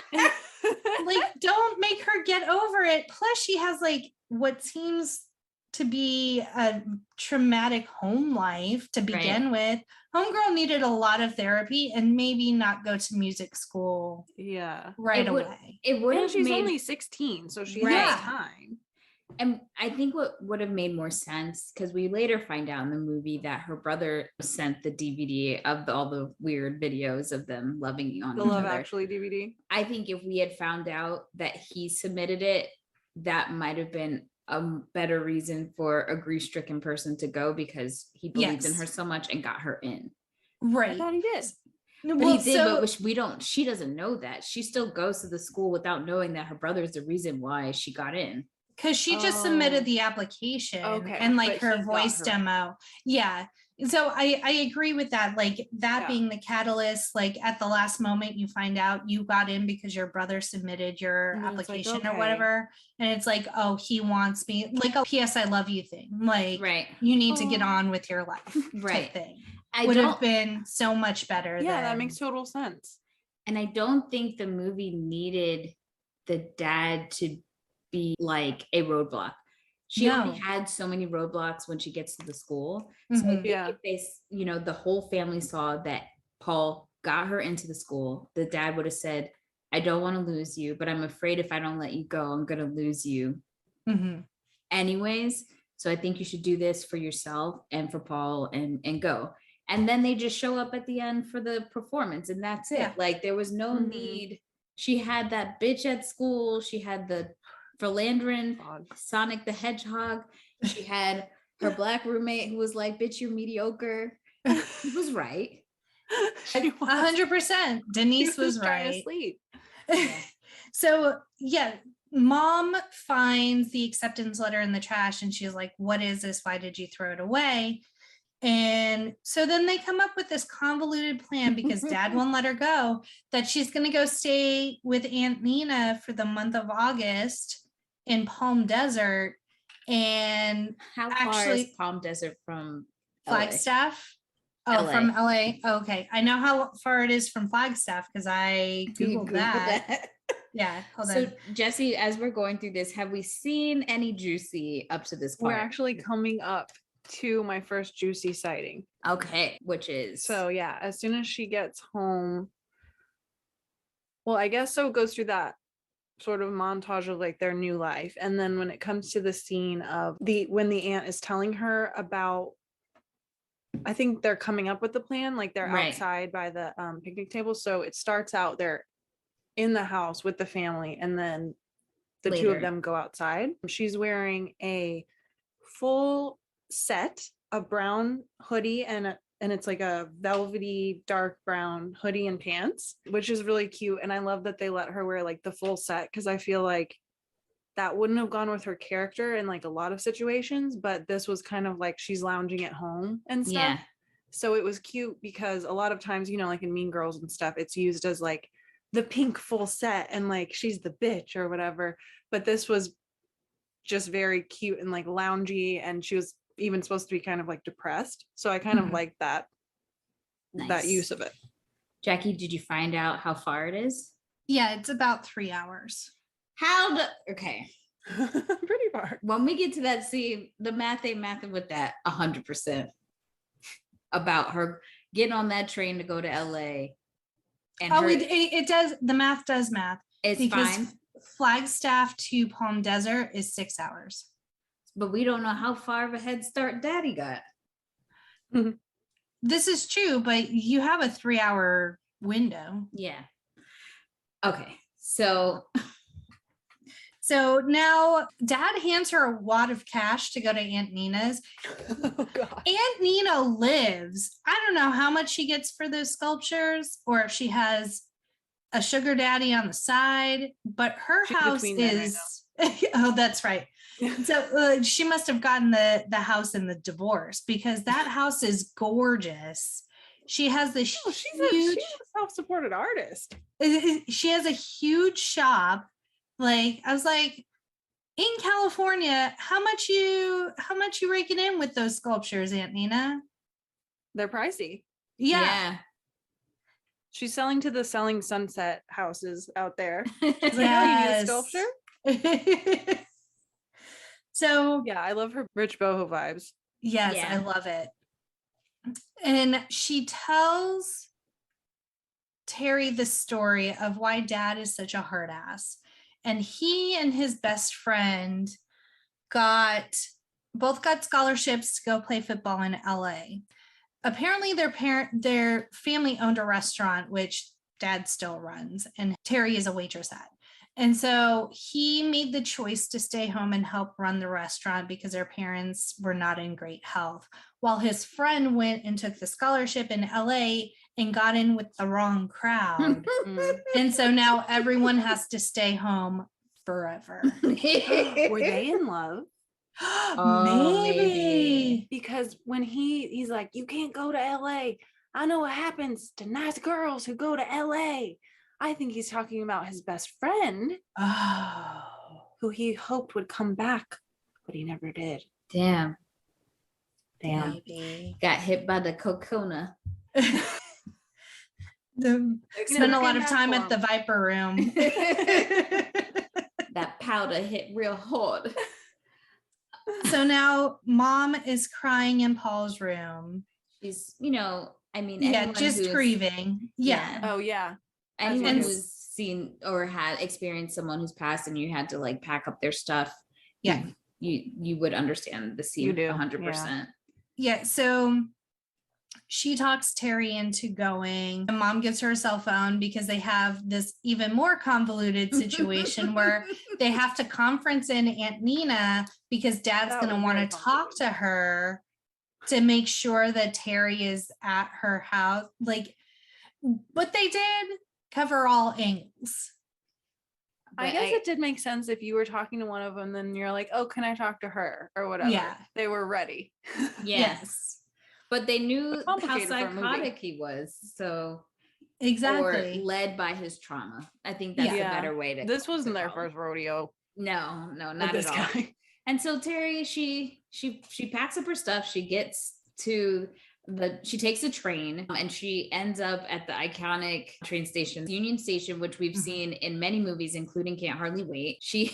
Like, don't make her get over it. Plus, she has like what seems to be a traumatic home life to begin with. Homegirl needed a lot of therapy and maybe not go to music school away. It would have she's only 16, so she has time. And I think what would have made more sense, because we later find out in the movie that her brother sent the DVD of all the weird videos of them loving on each other. The Love Actually DVD. I think if we had found out that he submitted it, that might have been a better reason for a grief-stricken person to go, because he believed in her so much and got her in. Right. I thought he did. But he did, but she doesn't know that. She still goes to the school without knowing that her brother is the reason why she got in. Because she just submitted the application and like her voice demo. Yeah. So I agree with that. Like that being the catalyst, like at the last moment you find out you got in because your brother submitted your application or whatever. And it's like, oh, he wants me, like a PS I love you thing. Like you need to get on with your life type thing. Would have been so much better. Yeah, that makes total sense. And I don't think the movie needed the dad to be like a roadblock. She only had so many roadblocks when she gets to the school. So I think if they, the whole family saw that Paul got her into the school, the dad would have said, I don't want to lose you, but I'm afraid if I don't let you go, I'm going to lose you anyways. So I think you should do this for yourself and for Paul and go. And then they just show up at the end for the performance and that's it. Yeah. Like there was no need. She had that bitch at school. She had the philandering Sonic the Hedgehog. She had her black roommate who was like, bitch, you're mediocre. He was right. 100%. Denise was trying to right. sleep. So yeah, mom finds the acceptance letter in the trash and she's like, what is this? Why did you throw it away? And so then they come up with this convoluted plan because dad won't let her go, that she's going to go stay with Aunt Nina for the month of August in Palm Desert. And How far is Palm Desert from Flagstaff? Oh, LA. from LA. Okay. I know how far it is from Flagstaff because I Googled that. Yeah. Hold So on. Jesse, as we're going through this, have we seen any juicy up to this point? We're actually coming up to my first juicy sighting. Okay, which is So yeah, as soon as she gets home, well, I guess so it goes through that sort of montage of like their new life. And then when it comes to the scene of when the aunt is telling her about, I think they're coming up with the plan, like they're outside by the picnic table. So it starts out they're in the house with the family and then the two of them go outside. She's wearing a full set of brown hoodie and it's like a velvety dark brown hoodie and pants, which is really cute. And I love that they let her wear like the full set because I feel like that wouldn't have gone with her character in like a lot of situations, but this was kind of like she's lounging at home and stuff. Yeah. So it was cute because a lot of times, like in Mean Girls and stuff, it's used as like the pink full set and like she's the bitch or whatever. But this was just very cute and like loungy, and she was even supposed to be kind of like depressed. So I kind of like that use of it. Jackie, did you find out how far it is? Yeah, it's about 3 hours. Okay. Pretty far. When we get to that scene, the math ain't mathing with that 100% about her getting on that train to go to LA. And it does. The math does math. It's because fine. Flagstaff to Palm Desert is 6 hours. But we don't know how far of a head start daddy got. This is true, but you have a 3 hour window. Yeah. Okay. So now dad hands her a wad of cash to go to Aunt Nina's. Oh, God. Aunt Nina lives. I don't know how much she gets for those sculptures or if she has a sugar daddy on the side, but she's house is, oh, that's right. So she must have gotten the house in the divorce because that house is gorgeous. She has this she's a self-supported artist. She has a huge shop. Like I was like, in California, how much you raking in with those sculptures, Aunt Nina? They're pricey. Yeah. She's selling to the Selling Sunset houses out there. She's like, yes. Oh, you need a sculpture? So yeah, I love her rich boho vibes. Yes, yeah. I love it. And she tells Terri the story of why dad is such a hard ass. And he and his best friend both got scholarships to go play football in LA. Apparently their family owned a restaurant, which dad still runs, and Terri is a waitress at. And so he made the choice to stay home and help run the restaurant because their parents were not in great health, while his friend went and took the scholarship in LA and got in with the wrong crowd. And so now everyone has to stay home forever. Were they in love? Maybe. Because when he's like, you can't go to LA. I know what happens to nice girls who go to LA. I think he's talking about his best friend. Oh. Who he hoped would come back, but he never did. Damn. Maybe. Got hit by the cocona. Spent a lot of time at the Viper Room. That powder hit real hard. So now mom is crying in Paul's room. She's, just grieving. Yeah. Oh, yeah. Anyone who's seen or had experienced someone who's passed and you had to like pack up their stuff. Yeah. you would understand the scene You do, 100%. Yeah, so she talks Terri into going, and mom gives her a cell phone because they have this even more convoluted situation where they have to conference in Aunt Nina because dad's That going to was want very to talk to her to make sure that Terri is at her house. Like, but they did cover all angles. I guess it did make sense if you were talking to one of them, then you're like, oh, can I talk to her or whatever? Yeah. They were ready. Yes. But they knew how complicated for a movie. psychotic he was. So Exactly. or led by his trauma. I think that's a better way to. This wasn't to their call it. first rodeo. No, with not this at all. guy. And so Terri, she packs up her stuff. She gets to she takes a train and she ends up at the iconic train station, Union Station, which we've seen in many movies, including Can't Hardly Wait. She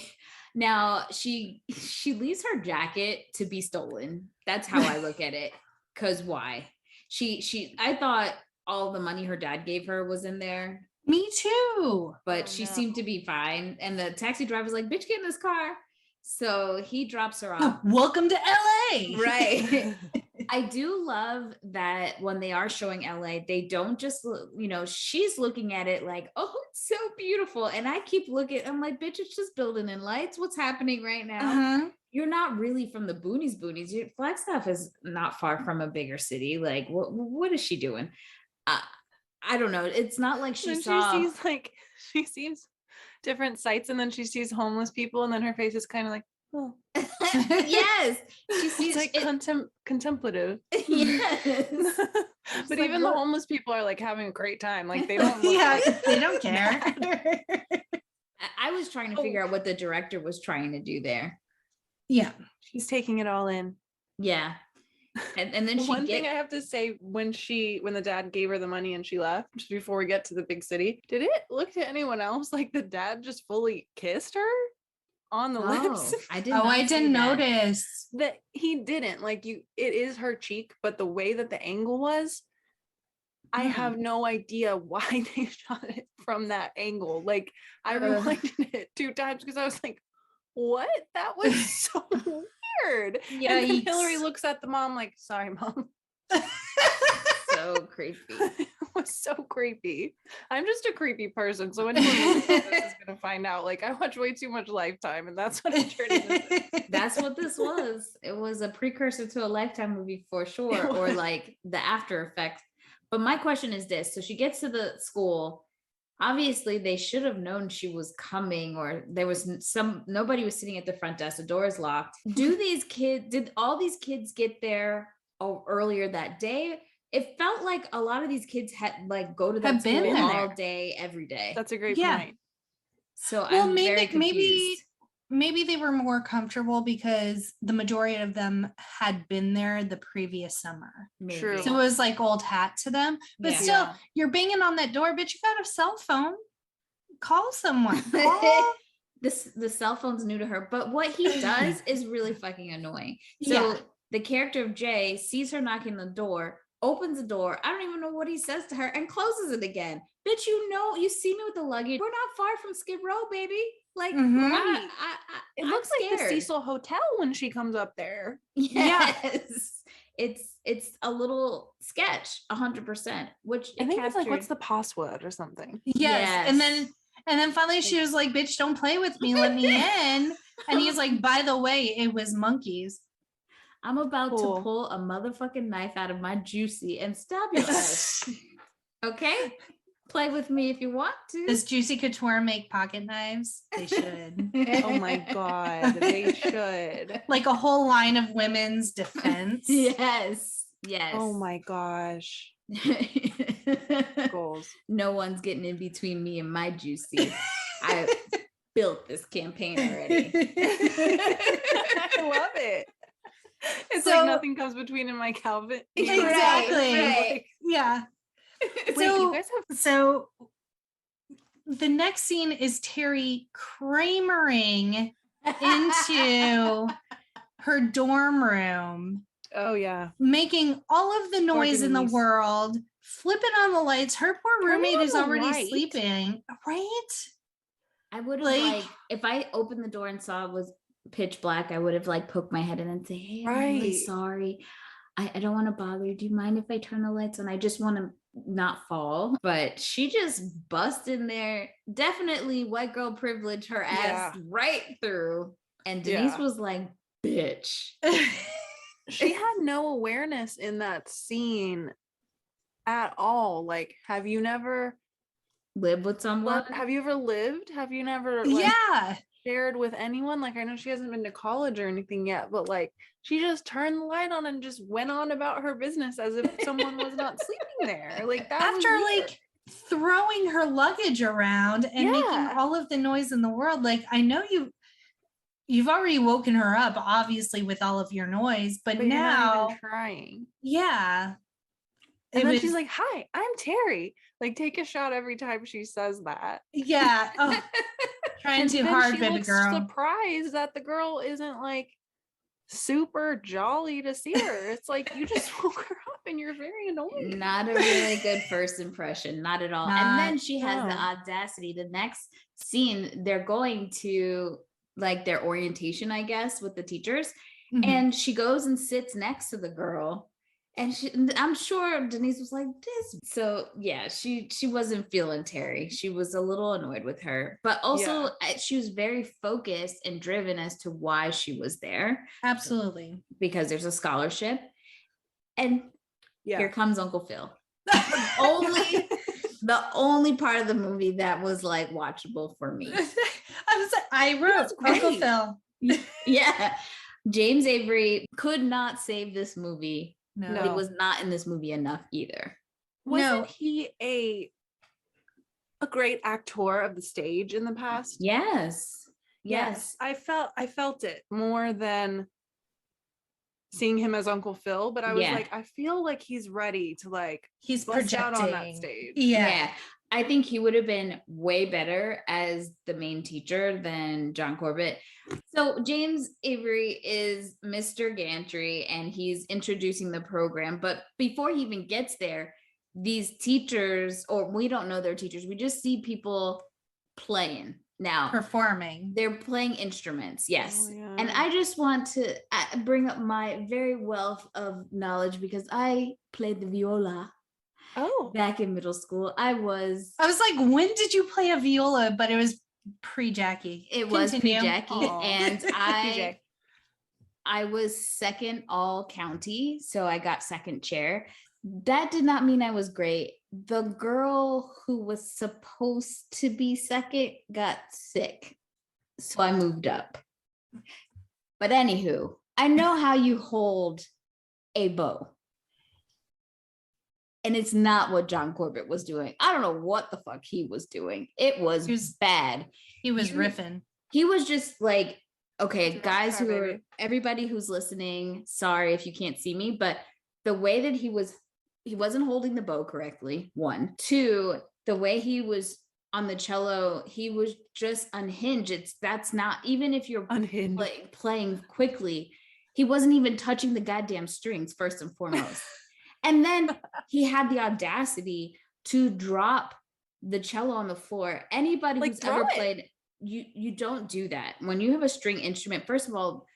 leaves her jacket to be stolen. That's how I look at it. Cause why? I thought all the money her dad gave her was in there. Me too. But she seemed to be fine. And the taxi driver's like, bitch, get in this car. So he drops her off. Welcome to LA. Right. I do love that when they are showing LA, they don't just, she's looking at it like, oh, it's so beautiful. And I keep looking, I'm like, bitch, it's just building in lights. What's happening right now? You're not really from the boonies. Flagstaff is not far from a bigger city. Like, what is she doing? I don't know. It's not like she sees different sights and then she sees homeless people and then her face is kind of like, oh. Yes. She sees it's like contemplative. Yes. But even the homeless people are like having a great time. Like they don't they don't care. I was trying to figure out what the director was trying to do there. Yeah. She's taking it all in. Yeah. And then one thing I have to say, when the dad gave her the money and she left, just before we get to the big city, did it look to anyone else like the dad just fully kissed her on the lips? I didn't notice that he didn't. Like it is her cheek, but the way that the angle was, I have no idea why they shot it from that angle. Like I rewinded it 2 times because I was like, what? That was so weird. Yikes. And then Hilary looks at the mom like, sorry, mom. So creepy. It was so creepy. I'm just a creepy person. So anyone who's this is gonna find out. Like I watch way too much Lifetime, and that's what it turned into. That's what this was. It was a precursor to a Lifetime movie for sure, or like the after effects. But my question is this: so she gets to the school. Obviously, they should have known she was coming, or there was nobody was sitting at the front desk. The door is locked. Did all these kids get there earlier that day? It felt like a lot of these kids had go to that school all day, every day. That's a great point. So I'm very confused. Maybe they were more comfortable because the majority of them had been there the previous summer. True. So it was like old hat to them. But still, you're banging on that door, bitch. You got a cell phone. Call someone. The cell phone's new to her, but what he does is really fucking annoying. So the character of Jay sees her knocking the door, opens the door. I don't even know what he says to her and closes it again. Bitch, you see me with the luggage. We're not far from Skid Row, baby. Like, it looks like the Cecil Hotel when she comes up there. Yes. It's a little sketch, 100%. Which I think it's like, what's the password or something? Yes. And then finally she was like, bitch, don't play with me. Let me in. And he's like, by the way, it was monkeys. I'm about to pull a motherfucking knife out of my juicy and stab your ass. Okay? Play with me if you want to. Does Juicy Couture make pocket knives? They should. Oh my God, they should. Like a whole line of women's defense. Yes. Oh my gosh. Goals. No one's getting in between me and my Juicy. I built this campaign already. I love it. It's like nothing comes between in my Calvin. Exactly. Right. Yeah. So the next scene is Terri Kramering into her dorm room. Oh yeah. Making all of the noise in the world, flipping on the lights. Her poor roommate is already sleeping. Right? I would have if I opened the door and saw it was pitch black, I would have like poked my head in and say, hey, I'm really Right. sorry. I don't want to bother you. Do you mind if I turn the lights on? I just want to not fall. But she just bust in there. Definitely white girl privilege her ass right through. And Denise was like, bitch. She had no awareness in that scene at all. Like, have you never lived with someone? Have you ever lived? Have you never like shared with anyone? Like, I know she hasn't been to college or anything yet, but like she just turned the light on and just went on about her business as if someone was not sleeping there. Like that after like throwing her luggage around and making all of the noise in the world. Like, I know you've already woken her up, obviously, with all of your noise, but now you're not even trying. Yeah. And then she's like, hi, I'm Terri. Like, take a shot every time she says that. Yeah. Oh, trying too hard, baby girl. Surprised that the girl isn't like super jolly to see her. It's like you just woke her up and you're very annoying. Not a really good first impression, not at all. And then she has the audacity. The next scene, they're going to like their orientation, I guess, with the teachers. Mm-hmm. And she goes and sits next to the girl. And I'm sure Denise was like this. So yeah, she wasn't feeling Terri. She was a little annoyed with her, but also she was very focused and driven as to why she was there. Absolutely. Because there's a scholarship. And here comes Uncle Phil. The only part of the movie that was like watchable for me. I wrote Uncle Phil. Yeah. James Avery could not save this movie. No, but he was not in this movie enough either. Wasn't he a great actor of the stage in the past? Yes. I felt it more than seeing him as Uncle Phil, but I was like, I feel like he's ready to like he's projecting out on that stage. Yeah. I think he would have been way better as the main teacher than John Corbett. So James Avery is Mr. Gantry and he's introducing the program. But before he even gets there, these teachers, or we don't know they're teachers, we just see people playing now. Performing. They're playing instruments, yes. Oh, yeah. And I just want to bring up my very wealth of knowledge because I played the viola. Oh, back in middle school. I was like, when did you play a viola? But it was pre-Jackie. It was pre-Jackie. And I was second all county. So I got second chair. That did not mean I was great. The girl who was supposed to be second got sick. So I moved up. But anywho, I know how you hold a bow. And it's not what John Corbett was doing. I don't know what the fuck he was doing. It was bad. He was riffing. He was just like, okay, guys everybody who's listening, sorry if you can't see me, but the way that he wasn't holding the bow correctly, 1. 2, the way he was on the cello, he was just unhinged. That's not, even if you're unhinged playing quickly, he wasn't even touching the goddamn strings first and foremost. And then he had the audacity to drop the cello on the floor. Anybody who's ever played, you don't do that. When you have a string instrument, first of all,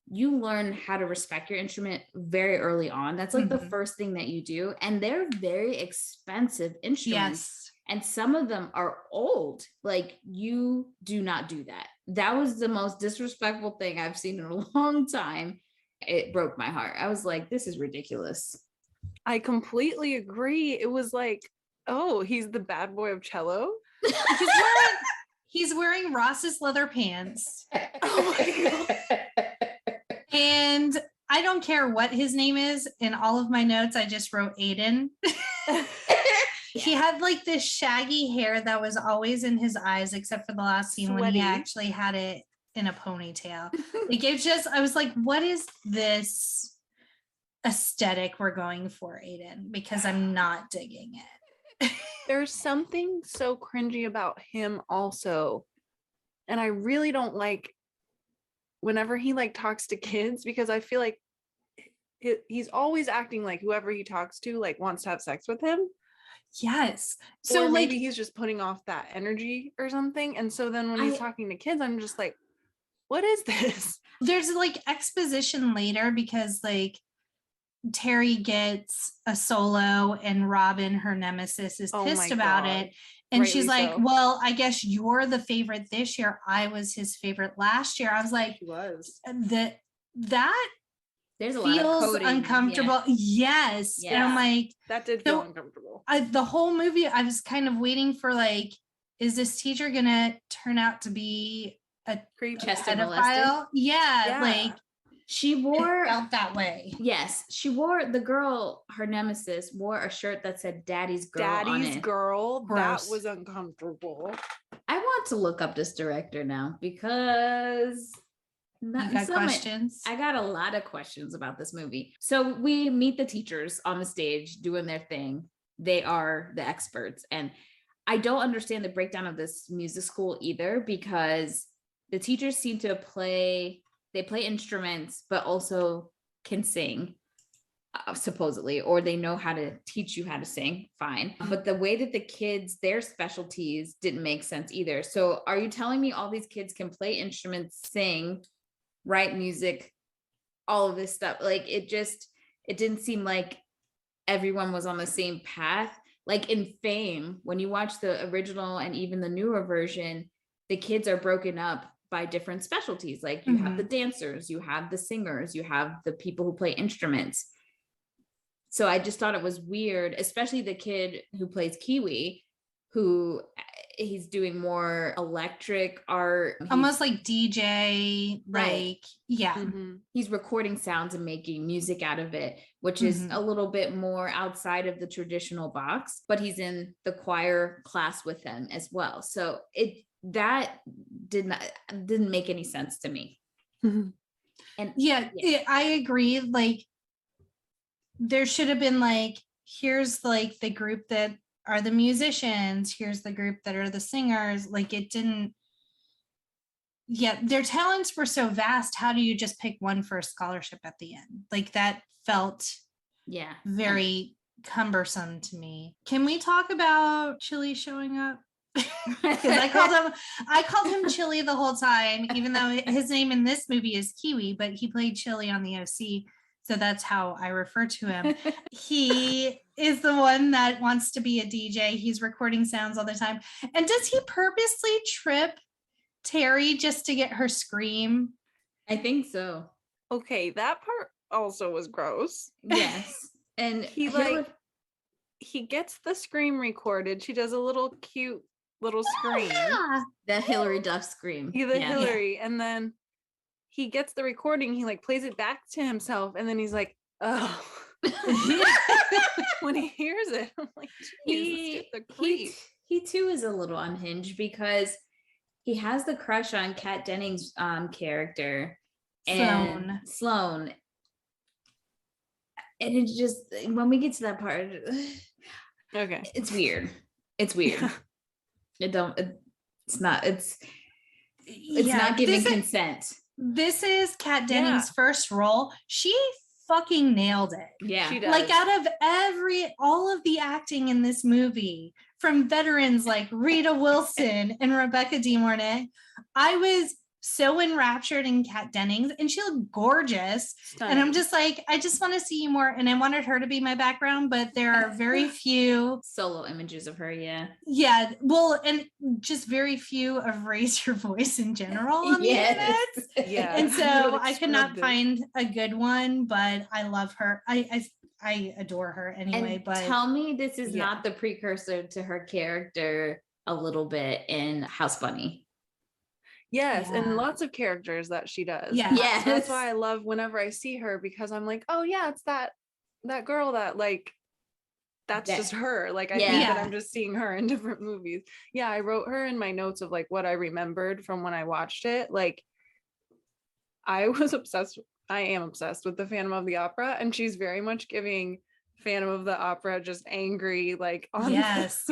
you learn how to respect your instrument very early on. That's like the first thing that you do. And they're very expensive instruments. Yes. And some of them are old. Like, you do not do that. That was the most disrespectful thing I've seen in a long time. It broke my heart. I was like, this is ridiculous. I completely agree. It was like, oh, he's the bad boy of cello. He's wearing Ross's leather pants. Oh my God. And I don't care what his name is. In all of my notes, I just wrote Aiden. He had like this shaggy hair that was always in his eyes, except for the last scene when he actually had it in a ponytail. I was like, what is this aesthetic we're going for, Aiden? Because I'm not digging it. There's something so cringy about him also. And I really don't like whenever he like talks to kids, because I feel like he's always acting like whoever he talks to like wants to have sex with him. Yes. So maybe he's just putting off that energy or something. And so then when he's talking to kids, I'm just like, what is this? There's like exposition later because like Terri gets a solo and Robin, her nemesis, is Oh pissed my about God. it. And Rightly she's like, so. well, I guess you're the favorite this year. I was his favorite last year. I was like, She was. that There's a lot of feels coding. Yeah. uncomfortable. Yes. And I'm Yeah. like, That did So- feel uncomfortable. the whole movie, I was kind of waiting for like, is this teacher gonna turn out to be a Creep. Chester pedophile? Yeah, Yeah. like She it wore, felt that way. yes, she wore, the girl, her nemesis, wore a shirt that said Daddy's Girl on Daddy's it. girl. Gross. That was uncomfortable. I want to look up this director now because You got questions? I got a lot of questions about this movie. So we meet the teachers on the stage doing their thing. They are the experts. And I don't understand the breakdown of this music school either, because the teachers seem to play instruments, but also can sing, supposedly, or they know how to teach you how to sing. Fine. But the way that the kids, their specialties didn't make sense either. So are you telling me all these kids can play instruments, sing, write music, all of this stuff? Like it didn't seem like everyone was on the same path. Like in Fame, when you watch the original and even the newer version, the kids are broken up by different specialties. Like you have the dancers, you have the singers, you have the people who play instruments. So I just thought it was weird, especially the kid who plays Kiwi, who he's doing more electric art. Almost like DJ, Right. like, yeah. Mhm. He's recording sounds and making music out of it, which is a little bit more outside of the traditional box, but he's in the choir class with them as well. So that didn't make any sense to me. Mhm. And I agree. Like there should have been like, here's like the group that are the musicians, here's the group that are the singers. Like it didn't, their talents were so vast. How do you just pick one for a scholarship at the end? Like that felt very cumbersome to me. Can we talk about Chili showing up? Because I called him Chili the whole time, even though his name in this movie is Kiwi, but he played Chili on the OC. So that's how I refer to him. He is the one that wants to be a DJ. He's recording sounds all the time. And does he purposely trip Terri just to get her scream? I think so. Okay, that part also was gross. Yes. And he gets the scream recorded. She does a little cute little scream. The Hilary Duff scream. Hilary. And then he gets the recording, he like plays it back to himself, and then he's like, oh. When he hears it, I'm like, he too is a little unhinged because he has the crush on Kat Dennings' character and Sloane. And it just, when we get to that part, okay, it's weird. It's weird. It's not giving consent. This is Kat Dennings' first role. She fucking nailed it. Yeah. She does. Like out of all of the acting in this movie, from veterans like Rita Wilson and Rebecca De Mornay, I was so enraptured in Kat Dennings, and she looked gorgeous. Stunning. And I'm just like, I just want to see you more. And I wanted her to be my background, but there are very few solo images of her. Yeah. Well, and just very few of Raise Your Voice in general on the internet. Yeah. And so I could not find a good one, but I love her. I adore her anyway. And but tell me this is not the precursor to her character a little bit in House Bunny. Yes, and lots of characters that she does. Yeah. Yes. That's why I love whenever I see her, because I'm like, oh yeah, it's that girl that like that's just her. Like I think that I'm just seeing her in different movies. Yeah, I wrote her in my notes of like what I remembered from when I watched it. Like I am obsessed with the Phantom of the Opera, and she's very much giving Phantom of the Opera just angry, like on just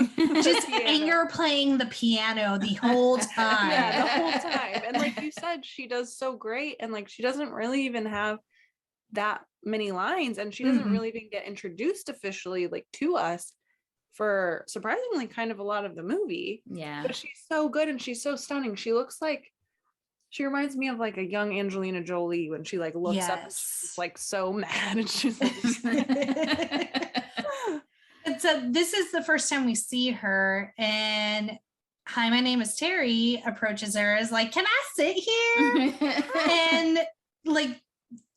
anger playing the piano the whole time. Yeah, the whole time. And like you said, she does so great, and like she doesn't really even have that many lines, and she doesn't really even get introduced officially like to us for surprisingly kind of a lot of the movie. Yeah, but she's so good and she's so stunning. She looks like She reminds me of like a young Angelina Jolie when she like looks up and she's like so mad and she's like And so this is the first time we see her, and hi, my name is Terri approaches her, is like, can I sit here? And like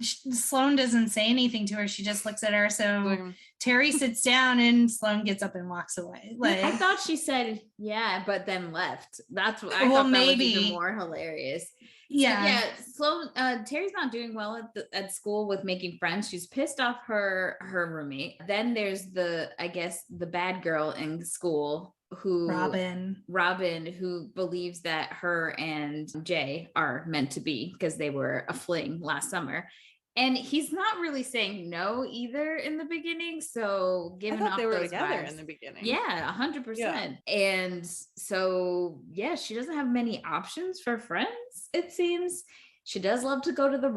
Sloane doesn't say anything to her. She just looks at her. So Terri sits down and Sloane gets up and walks away. Like, I thought she said, yeah, but then left. That's what I Well, thought maybe. that was even more hilarious. yeah. Sloane, Terry's not doing well at school with making friends. She's pissed off her roommate. Then there's the bad girl in school who Robin, who believes that her and Jay are meant to be because they were a fling last summer. And he's not really saying no either in the beginning. So giving off they were those together vibes. in the beginning. Yeah, 100%. And so, yeah, she doesn't have many options for friends, it seems. She does love to go to the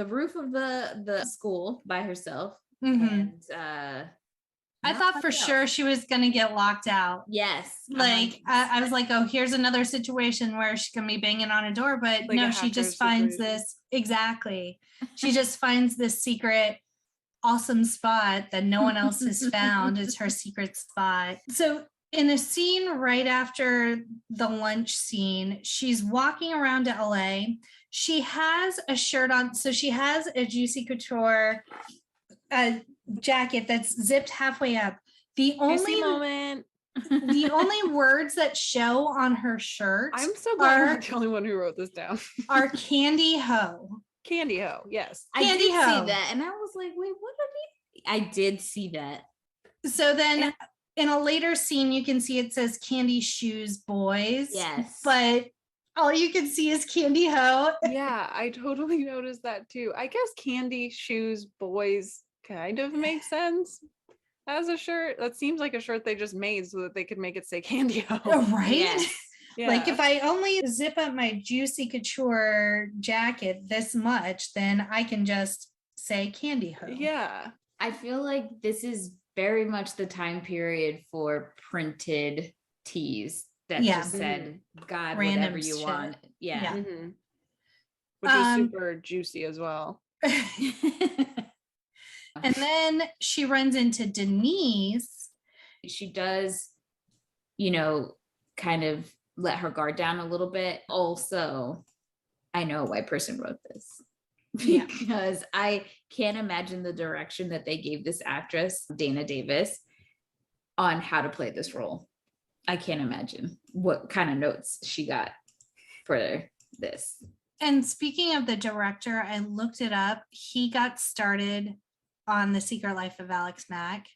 roof of the school by herself. Mhm. And I thought for sure she was going to get locked out. Yes. Like, I was like, oh, here's another situation where she can be banging on a door, but Like no, she just finds situation. this. Exactly. She just finds this secret, awesome spot that no one else has found. It's her secret spot. So in a scene right after the lunch scene, she's walking around to LA. She has a shirt on. So she has a Juicy Couture jacket that's zipped halfway up. The only words that show on her shirt, I'm so glad I'm not the only one who wrote this down, are candy ho. Candy ho, yes. I did see that, and I was like, wait, what are they? I did see that. So then in a later scene, you can see it says Candy Shoes Boys. Yes. But all you can see is Candy Ho. Yeah, I totally noticed that too. I guess Candy Shoes Boys kind of makes sense as a shirt. That seems like a shirt they just made so that they could make it say Candy Ho. Right? Yes. Yeah. Like if I only zip up my Juicy Couture jacket this much, then I can just say Candy Ho. Yeah. I feel like this is very much the time period for printed tees that just said, God, random whatever you shit. want. Yeah. Mm-hmm. Which is super juicy as well. And then she runs into Denise. She does, kind of let her guard down a little bit. Also, I know a white person wrote this because I can't imagine the direction that they gave this actress, Dana Davis, on how to play this role. I can't imagine what kind of notes she got for this. And speaking of the director, I looked it up. He got started on The Secret Life of Alex Mack.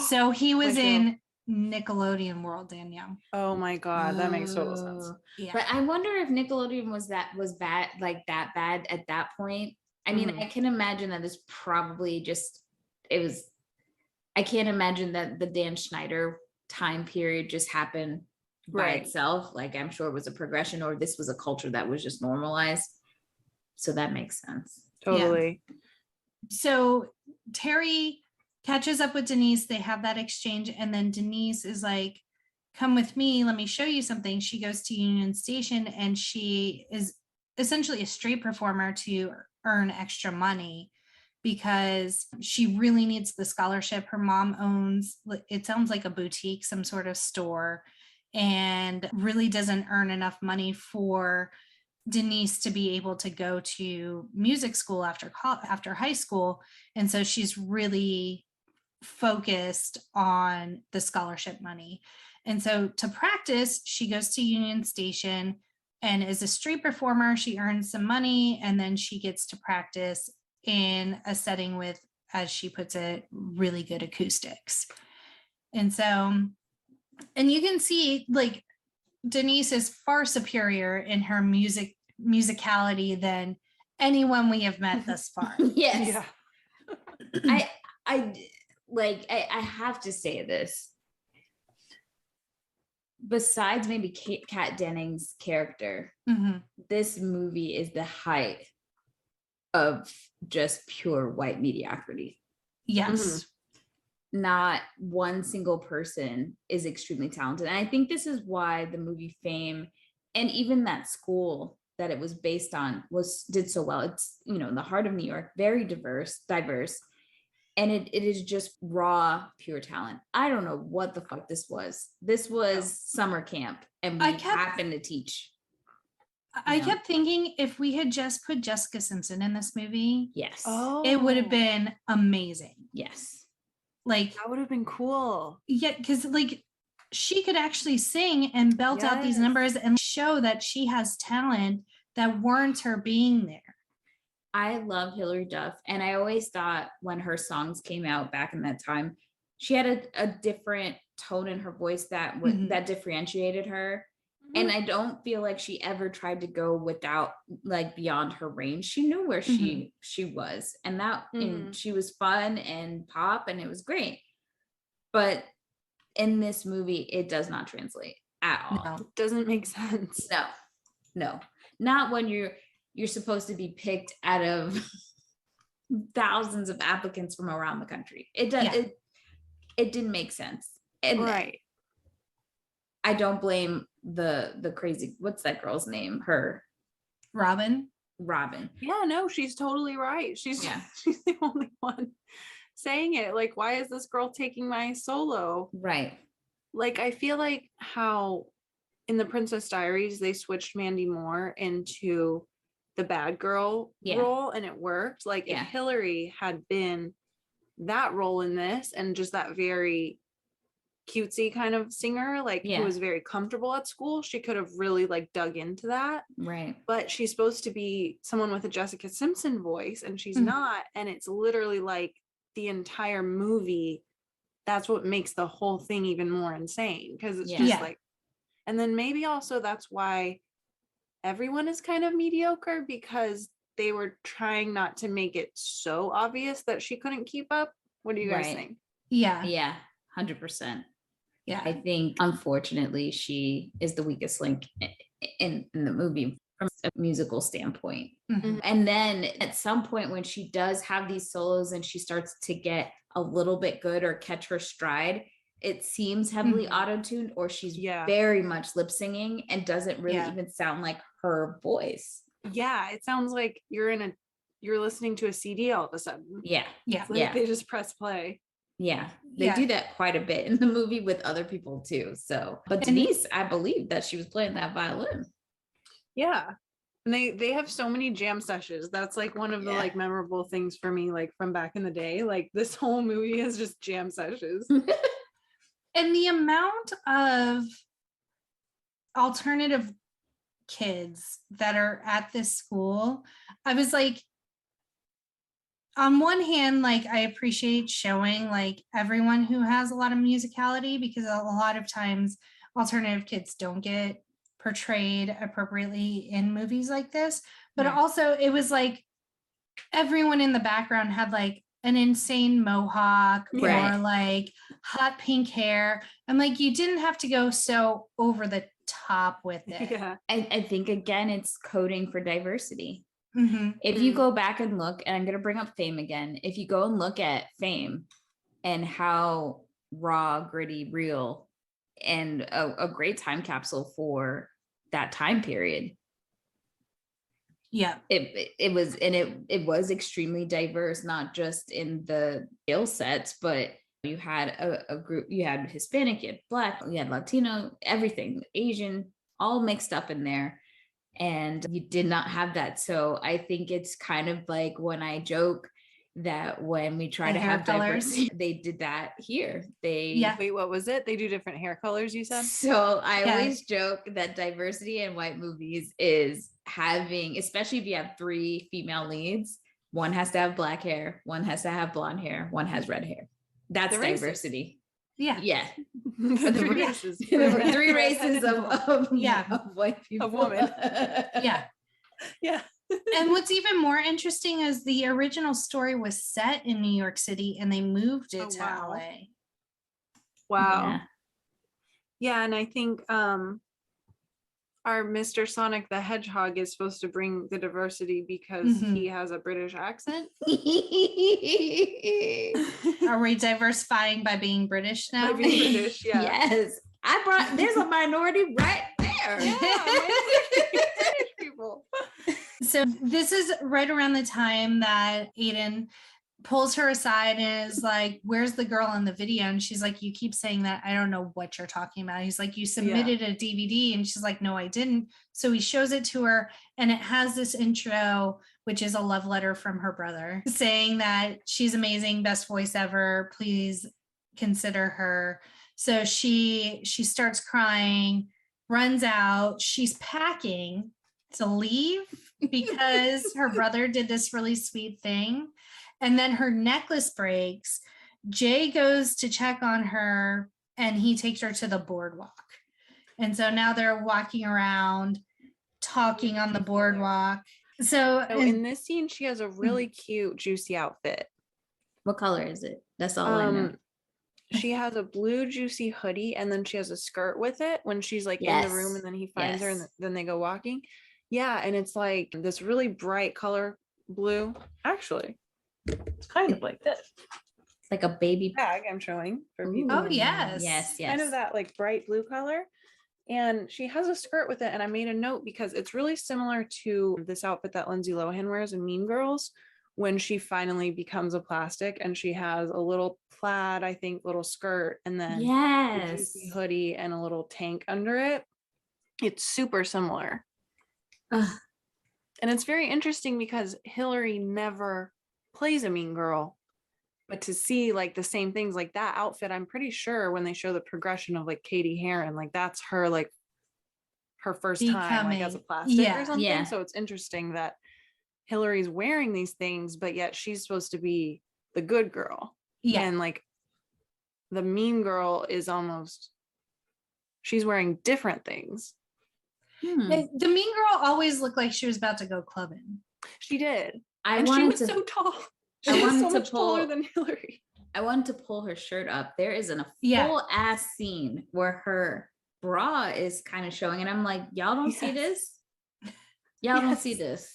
So he was in Nickelodeon World, Danielle. Oh my God, that makes total sense. Yeah. But I wonder if Nickelodeon was bad, like that bad at that point. I mean, I can imagine that this probably I can't imagine that the Dan Schneider time period just happened by itself. Like I'm sure it was a progression, or this was a culture that was just normalized. So that makes sense. Totally. Yeah. So Terri catches up with Denise. They have that exchange. And then Denise is like, come with me. Let me show you something. She goes to Union Station and she is essentially a street performer to earn extra money because she really needs the scholarship. Her mom owns, it sounds like a boutique, some sort of store, and really doesn't earn enough money for Denise to be able to go to music school after high school. And so she's really focused on the scholarship money. And so to practice, she goes to Union Station, and as a street performer, she earns some money, and then she gets to practice in a setting with, as she puts it, really good acoustics. And so, and you can see like Denise is far superior in her musicality than anyone we have met thus far. Yes. Yeah. I have to say this. Besides maybe Kat Dennings' character, this movie is the height of just pure white mediocrity. Yes. Not one single person is extremely talented. And I think this is why the movie Fame and even that school that it was based on did so well. It's, you know, in the heart of New York, very diverse, and it is just raw, pure talent. I don't know what the fuck this was. This was summer camp, and we happened to teach. I kept thinking if we had just put Jessica Simpson in this movie, Yes, it would have been amazing. Yes, like that would have been cool. Yeah, because like she could actually sing and belt out these numbers and show that she has talent that warrants her being there. I love Hilary Duff, and I always thought when her songs came out back in that time, she had a different tone in her voice that that differentiated her. And I don't feel like she ever tried to go without, like, beyond her range. She knew where she was, and that and she was fun and pop, and it was great. But in this movie, it does not translate at all. No. It doesn't make sense. No, not when you're supposed to be picked out of thousands of applicants from around the country. It does. It didn't make sense. And right. I don't blame the crazy, what's that girl's name? Robin. Yeah, no, she's totally right. She's the only one saying it. Like, why is this girl taking my solo? Right. Like, I feel like how in the Princess Diaries they switched Mandy Moore into the bad girl role, and it worked. Like, if Hilary had been that role in this and just that very cutesy kind of singer, like who was very comfortable at school, she could have really like dug into that. Right. But she's supposed to be someone with a Jessica Simpson voice, and she's not. And it's literally like the entire movie. That's what makes the whole thing even more insane, because it's just like, and then maybe also that's why everyone is kind of mediocre, because they were trying not to make it so obvious that she couldn't keep up. What do you guys think? Yeah, 100%. Yeah, I think unfortunately she is the weakest link in the movie from a musical standpoint. And then at some point when she does have these solos and she starts to get a little bit good or catch her stride, it seems heavily auto-tuned, or she's very much lip singing and doesn't really even sound like her voice. Yeah, it sounds like you're listening to a CD all of a sudden. They just press play. Yeah, they do that quite a bit in the movie with other people too. So, but Denise, I believe that she was playing that violin. Yeah. And they have so many jam sessions. That's like one of the like memorable things for me, like from back in the day. Like this whole movie is just jam sessions. And the amount of alternative kids that are at this school, I was like, on one hand, like I appreciate showing like everyone who has a lot of musicality, because a lot of times alternative kids don't get portrayed appropriately in movies like this. But also it was like everyone in the background had like an insane mohawk or like hot pink hair. And like you didn't have to go so over the top with it. Yeah. I think again it's coding for diversity. If you go back and look, and I'm going to bring up Fame again, if you go and look at Fame and how raw, gritty, real, and a great time capsule for that time period. Yeah, it was, and it was extremely diverse, not just in the skill sets, but you had a group, you had Hispanic, you had Black, you had Latino, everything, Asian, all mixed up in there. And you did not have that. So I think it's kind of like when I joke that when we try to have diversity, they did that here. Wait, what was it? They do different hair colors, you said? So I always joke that diversity in white movies is having, especially if you have 3 female leads, one has to have black hair, one has to have blonde hair, one has red hair. That's diversity. Yeah. The 3 races. There were 3 races of white people. Of women. Yeah. And what's even more interesting is the original story was set in New York City and they moved it to LA. Wow. Yeah, and I think our Mr. Sonic the Hedgehog is supposed to bring the diversity because he has a British accent. Are we diversifying by being British now? By being British, Yes. There's a minority right there. Yeah, British people. beautiful. So this is right around the time that Aiden pulls her aside and is like, where's the girl in the video? And she's like, you keep saying that. I don't know what you're talking about. He's like, you submitted a DVD. And she's like, no, I didn't. So he shows it to her and it has this intro, which is a love letter from her brother saying that she's amazing, best voice ever. Please consider her. So she starts crying, runs out. She's packing to leave because her brother did this really sweet thing. And then her necklace breaks. Jay goes to check on her and he takes her to the boardwalk. And so now they're walking around, talking on the boardwalk. So in this scene, she has a really cute, juicy outfit. What color is it? That's all I know. She has a blue juicy hoodie and then she has a skirt with it when she's like in the room and then he finds her and then they go walking. Yeah, and it's like this really bright color blue. Actually, it's kind of like this. It's like a baby bag I'm showing for people. Oh, yes. Yes. Kind of that like bright blue color. And she has a skirt with it. And I made a note because it's really similar to this outfit that Lindsay Lohan wears in Mean Girls when she finally becomes a plastic and she has a little plaid, I think, little skirt and then a juicy hoodie and a little tank under it. It's super similar. And it's very interesting because Hilary never plays a mean girl, but to see like the same things like that outfit, I'm pretty sure when they show the progression of like Katie Heron, like that's her like her first time like as a plastic or something. Yeah. So it's interesting that Hilary's wearing these things, but yet she's supposed to be the good girl. Yeah. And like the mean girl is almost, she's wearing different things. The mean girl always looked like she was about to go clubbing. She did. She was so tall. She was so much taller than Hilary. I wanted to pull her shirt up. There is a full ass scene where her bra is kind of showing, and I'm like, y'all don't see this? Y'all don't see this?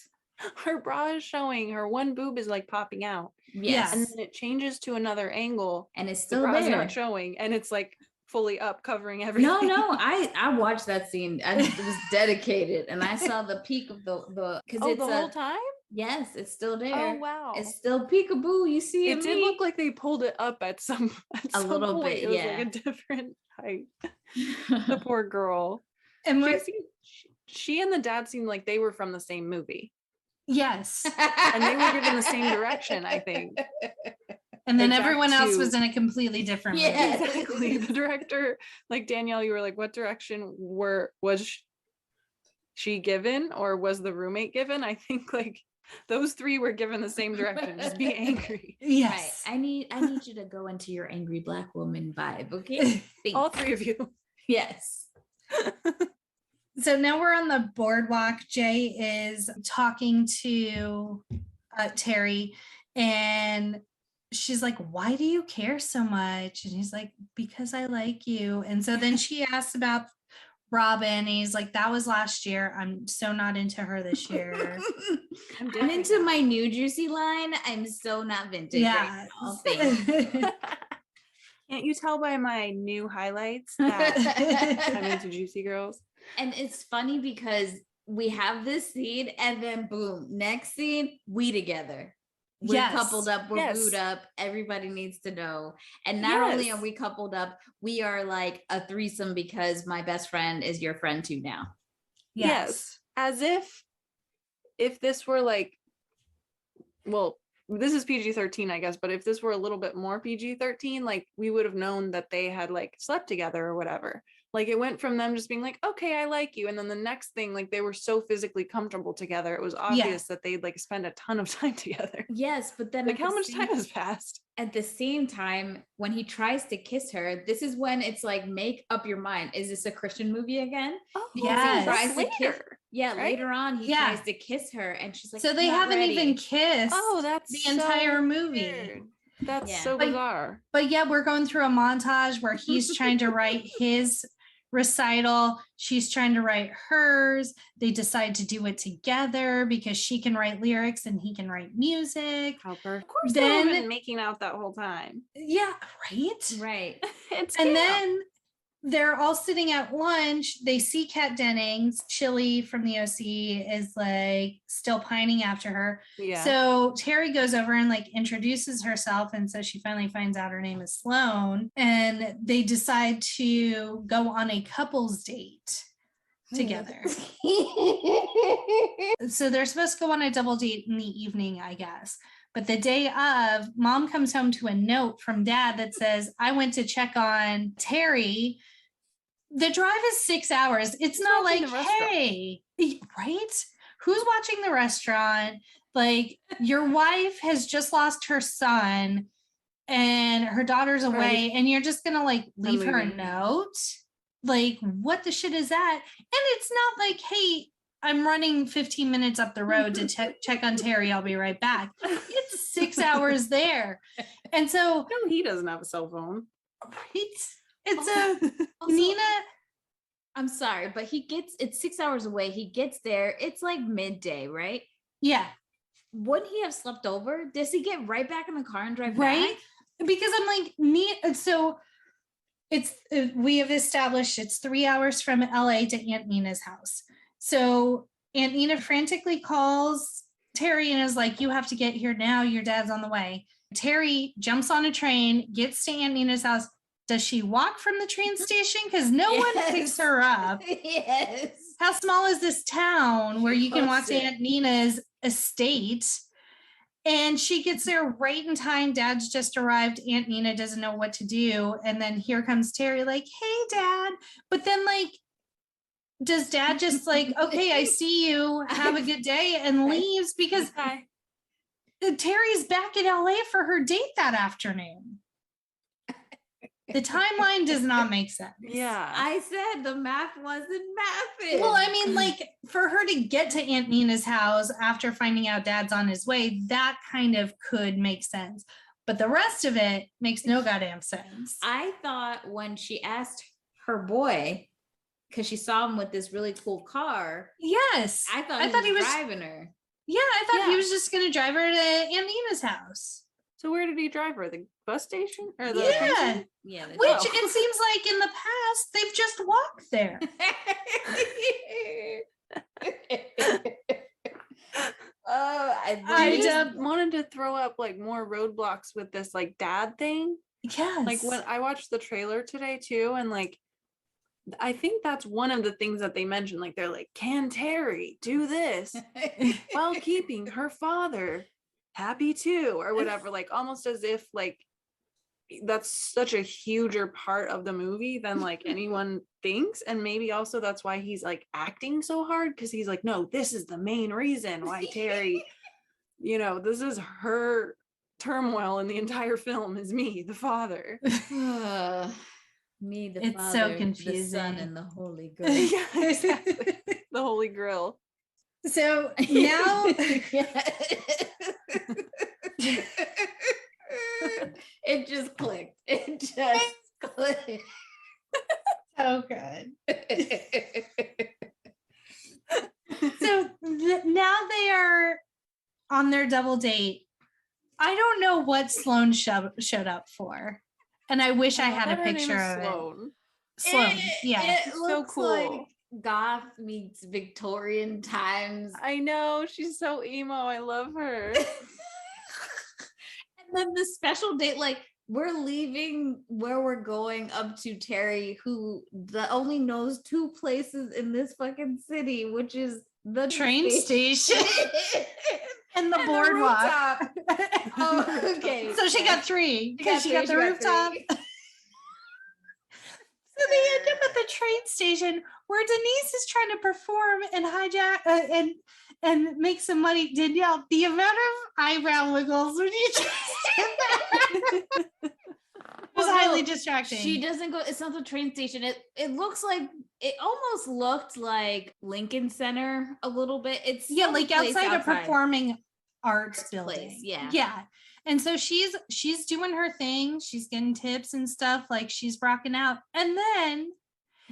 Her bra is showing. Her one boob is like popping out. Yes. And then it changes to another angle, and it's still there. Not showing, and it's like fully up, covering everything. No, I watched that scene. I was dedicated, and I saw the peak of the because it's the whole time. Yes, it's still there. Oh wow, it's still peekaboo. You see it did look like they pulled it up at some little point. bit. It was like a different height. The poor girl. And she and the dad seemed like they were from the same movie. Yes, and they were given the same direction, I think. And then everyone else was in a completely different movie. Yeah, exactly. The director, like Danielle, you were like, what direction was she given, or was the roommate given? I think like those three were given the same direction. Just be angry. Yes. Right. I need you to go into your angry Black woman vibe. Okay. All three of you. Yes. So now we're on the boardwalk. Jay is talking to Terri, and she's like, why do you care so much? And he's like, because I like you. And so then she asks about Robin, and he's like, that was last year. I'm so not into her this year. I'm into my new juicy line. I'm so not vintage right now. Thanks. Can't you tell by my new highlights that I'm into juicy girls? And it's funny because we have this scene and then boom, next scene, we together. We're coupled up, we're booed up. Everybody needs to know. And not only are we coupled up, we are like a threesome because my best friend is your friend too now. Yes. As if this were like, well, this is PG-13, I guess, but if this were a little bit more PG-13, like we would have known that they had like slept together or whatever. Like it went from them just being like, okay, I like you. And then the next thing, like they were so physically comfortable together. It was obvious that they'd like spend a ton of time together. Yes. But then like how much time has passed? At the same time, when he tries to kiss her, this is when it's like, make up your mind. Is this a Christian movie again? Oh, yes. He tries to kiss. Yeah. Right? Later on, he tries to kiss her and she's like, so they haven't even kissed. Oh, that's the entire movie. Weird. That's so bizarre. But yeah, we're going through a montage where he's trying to write his recital, she's trying to write hers. They decide to do it together because she can write lyrics and he can write music. Of course, they've been making out that whole time. Yeah, right. Right. It's and then they're all sitting at lunch. They see Kat Dennings. Chili from the OC is like still pining after her. Yeah. So Terri goes over and like introduces herself. And so she finally finds out her name is Sloan. And they decide to go on a couple's date together. So they're supposed to go on a double date in the evening, I guess. But the day of, mom comes home to a note from dad that says, I went to check on Terri. The drive is 6 hours. It's not like, hey, right? Who's watching the restaurant? Like, your wife has just lost her son and her daughter's away, Right. and you're just gonna like leave her a leaving. note? Like, what the shit is that? And it's not like, hey, I'm running 15 minutes up the road to check on Terri. I'll be right back. It's 6 hours there. And so No, he doesn't have a cell phone. it's a Also, Nina. I'm sorry, but it's 6 hours away. He gets there. It's like midday, right? Yeah. Wouldn't he have slept over? Does he get right back in the car and drive Right. back? Because I'm like, so it's, we have established it's 3 hours from LA to Aunt Nina's house. So Aunt Nina frantically calls Terri and is like, you have to get here now. Your dad's on the way. Terri jumps on a train, gets to Aunt Nina's house. Does she walk from the train station? Because no one picks her up. Yes. How small is this town where you can walk to Close it. Aunt Nina's estate? And she gets there right in time. Dad's just arrived. Aunt Nina doesn't know what to do. And then here comes Terri like, hey, Dad. But then like, does Dad just like, okay, I see you. Have a good day, and leaves? Because Terry's back in LA for her date that afternoon. The timeline does not make sense. Yeah. I said the math wasn't mathing. Well, I mean, like for her to get to Aunt Nina's house after finding out Dad's on his way, that kind of could make sense. But the rest of it makes no goddamn sense. I thought when she asked her boy, because she saw him with this really cool car, Yes. I thought he was driving her. Yeah, I thought he Yeah. was just going to drive her to Aunt Nina's house. So where did he drive her? The bus station or the Yeah. train station? Yeah. that's- Which Oh. it seems like in the past, they've just walked there. I I I don't- just wanted to throw up like more roadblocks with this like dad thing. Yes. Like when I watched the trailer today too, and like I think that's one of the things that they mentioned. Like they're like, can Terri do this while keeping her father happy too, or whatever? Like almost as if like that's such a huger part of the movie than like anyone thinks. And maybe also that's why he's like acting so hard, because he's like, no, this is the main reason why Terri, this is her turmoil in the entire film is me, the father. Me, the It's Father, so the Son, confusing. and the Holy Ghost. Yeah, exactly. The Holy Grail. So now It just clicked. It just clicked. so good. So now they are on their double date. I don't know what Sloan showed up for. And I wish I had a Her name is picture of it. Sloan. Sloan, yeah. It so looks cool. like goth meets Victorian times. I know, she's so emo. I love her. And then the special date, like we're leaving where we're going up to Terri, who only knows two places in this fucking city, which is the Train station and the boardwalk. rooftop. Oh, okay. So she got three because she got the rooftop. three. So they end up at the train station where Denise is trying to perform and hijack and make some money. Danielle, the amount of eyebrow wiggles when you just did that was highly distracting. She doesn't go. It's not the train station. It looks like it almost looked like Lincoln Center a little bit. It's some like place outside a performing arts Arts building. place, yeah. Yeah. And so she's doing her thing. She's getting tips and stuff. Like she's rocking out. And then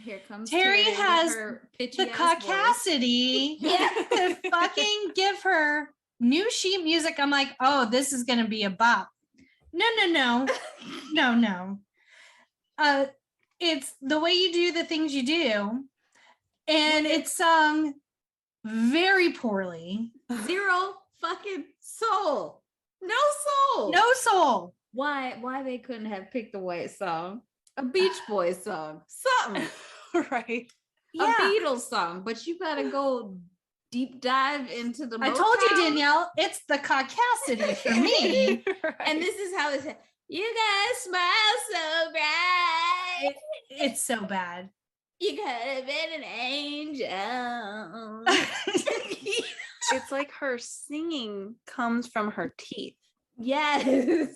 Here comes Terri with has her pitchy the ass voice. caucasity to fucking give her new sheet music. I'm like, oh, this is gonna be a bop. No. It's The Way You Do the Things You Do. And it's sung very poorly. Zero fucking soul. No soul. No soul. Why they couldn't have picked a white song? A Beach Boys song. Something. Right. Yeah. A Beatles song. But you gotta go deep dive into the I told you, Motown. Danielle, it's the caucasity for me. Right. And this is how it's you guys smile so bright. It's so bad. You could have been an angel. It's like her singing comes from her teeth. Yes.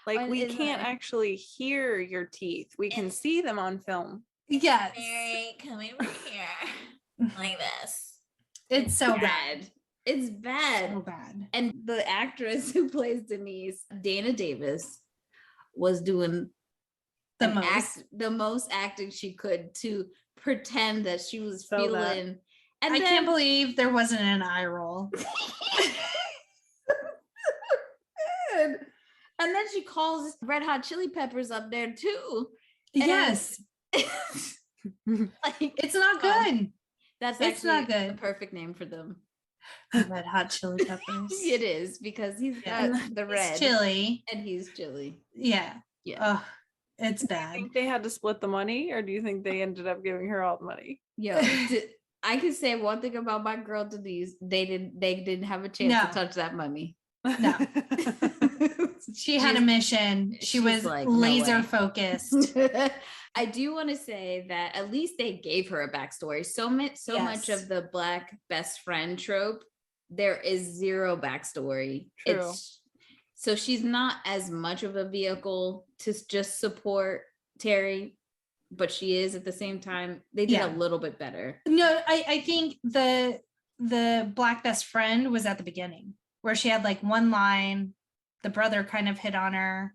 Like Well, we isn't can't it? actually hear your teeth. We can see them on film. Yes. Mary, come over here. Like this. It's so bad. It's bad. So bad. And the actress who plays Denise, Dana Davis, was doing the most acting she could to pretend that she was So bad. feeling. And I then, can't believe there wasn't an eye roll. and then she calls Red Hot Chili Peppers up there too. Yes. Like, It's not good. that's It's actually not the good. perfect name for them. Red Hot Chili Peppers. It is because he's got Yeah. the red It's chili. and he's chili. Yeah. Yeah. Oh, it's I bad. think they had to split the money, or do you think they ended up giving her all the money? Yo, I could say one thing about my girl Denise. They didn't have a chance No. to touch that money. No. She had a mission. She she's was like, no laser way. focused. I do want to say that at least they gave her a backstory. So much Yes. of the Black best friend trope, there is zero backstory. True. So she's not as much of a vehicle to just support Terri, but she is at the same time. They did Yeah. a little bit better. No, I think the Black best friend was at the beginning where she had like one line, the brother kind of hit on her,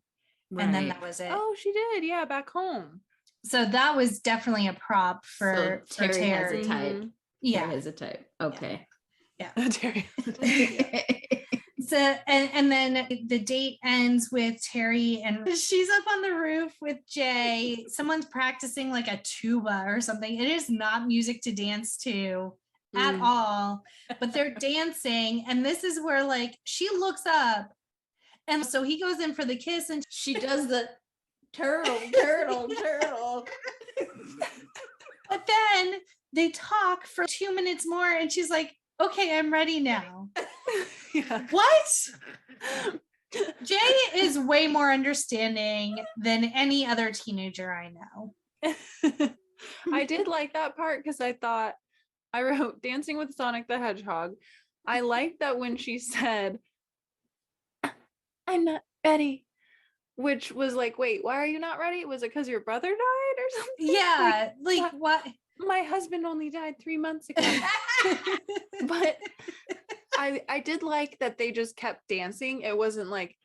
and then Right. that was it. Oh, she did. Yeah, back home. So that was definitely a prop for So Terri has a Terri. type. Mhm. Yeah. Terri has a type. Okay. Terri. So and then the date ends with Terri and she's up on the roof with Jay. Someone's practicing like a tuba or something. It is not music to dance to at Mm. all, but they're dancing. And this is where like she looks up, and so he goes in for the kiss, and She does the turtle. but then they talk for 2 minutes more, and she's like, "Okay, I'm ready now." Yeah. What? Jay is way more understanding than any other teenager I know. I did like that part because I wrote Dancing with Sonic the Hedgehog. I liked that when she said, "I'm not ready," which was like, wait, why are you not ready? Was it because your brother died or something? Yeah, like what? My husband only died 3 months ago. But I did like that they just kept dancing. It wasn't like,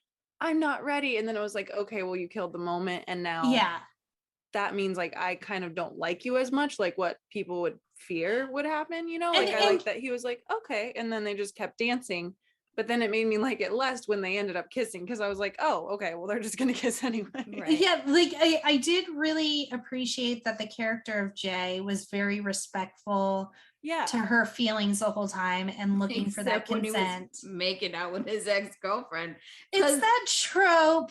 "I'm not ready," and then it was like, okay, well, you killed the moment, and now Yeah, that means like I kind of don't like you as much, like what people would fear would happen, you know? Like I And- like that he was like, okay, and then they just kept dancing. But then it made me like it less when they ended up kissing, because I was like, oh, okay, well, they're just gonna kiss anyway. Right. yeah. Like I did really appreciate that the character of Jay was very respectful Yeah. to her feelings the whole time and looking for that Except when he was consent. making out with his ex-girlfriend. It's that trope,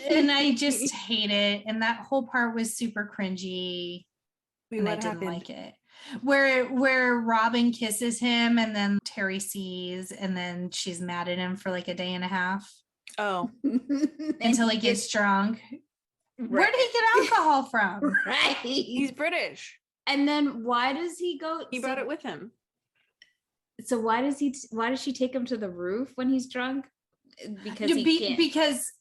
and I just hate it. And that whole part was super cringy. And I What didn't happened? like it. Where Robin kisses him and then Terri sees, and then she's mad at him for like a day and a half Oh, until he gets drunk. Where did he get alcohol from? right. he's British. And then why does he go? He brought it with him. So why does she take him to the roof when he's drunk? Because Yeah, he can't. because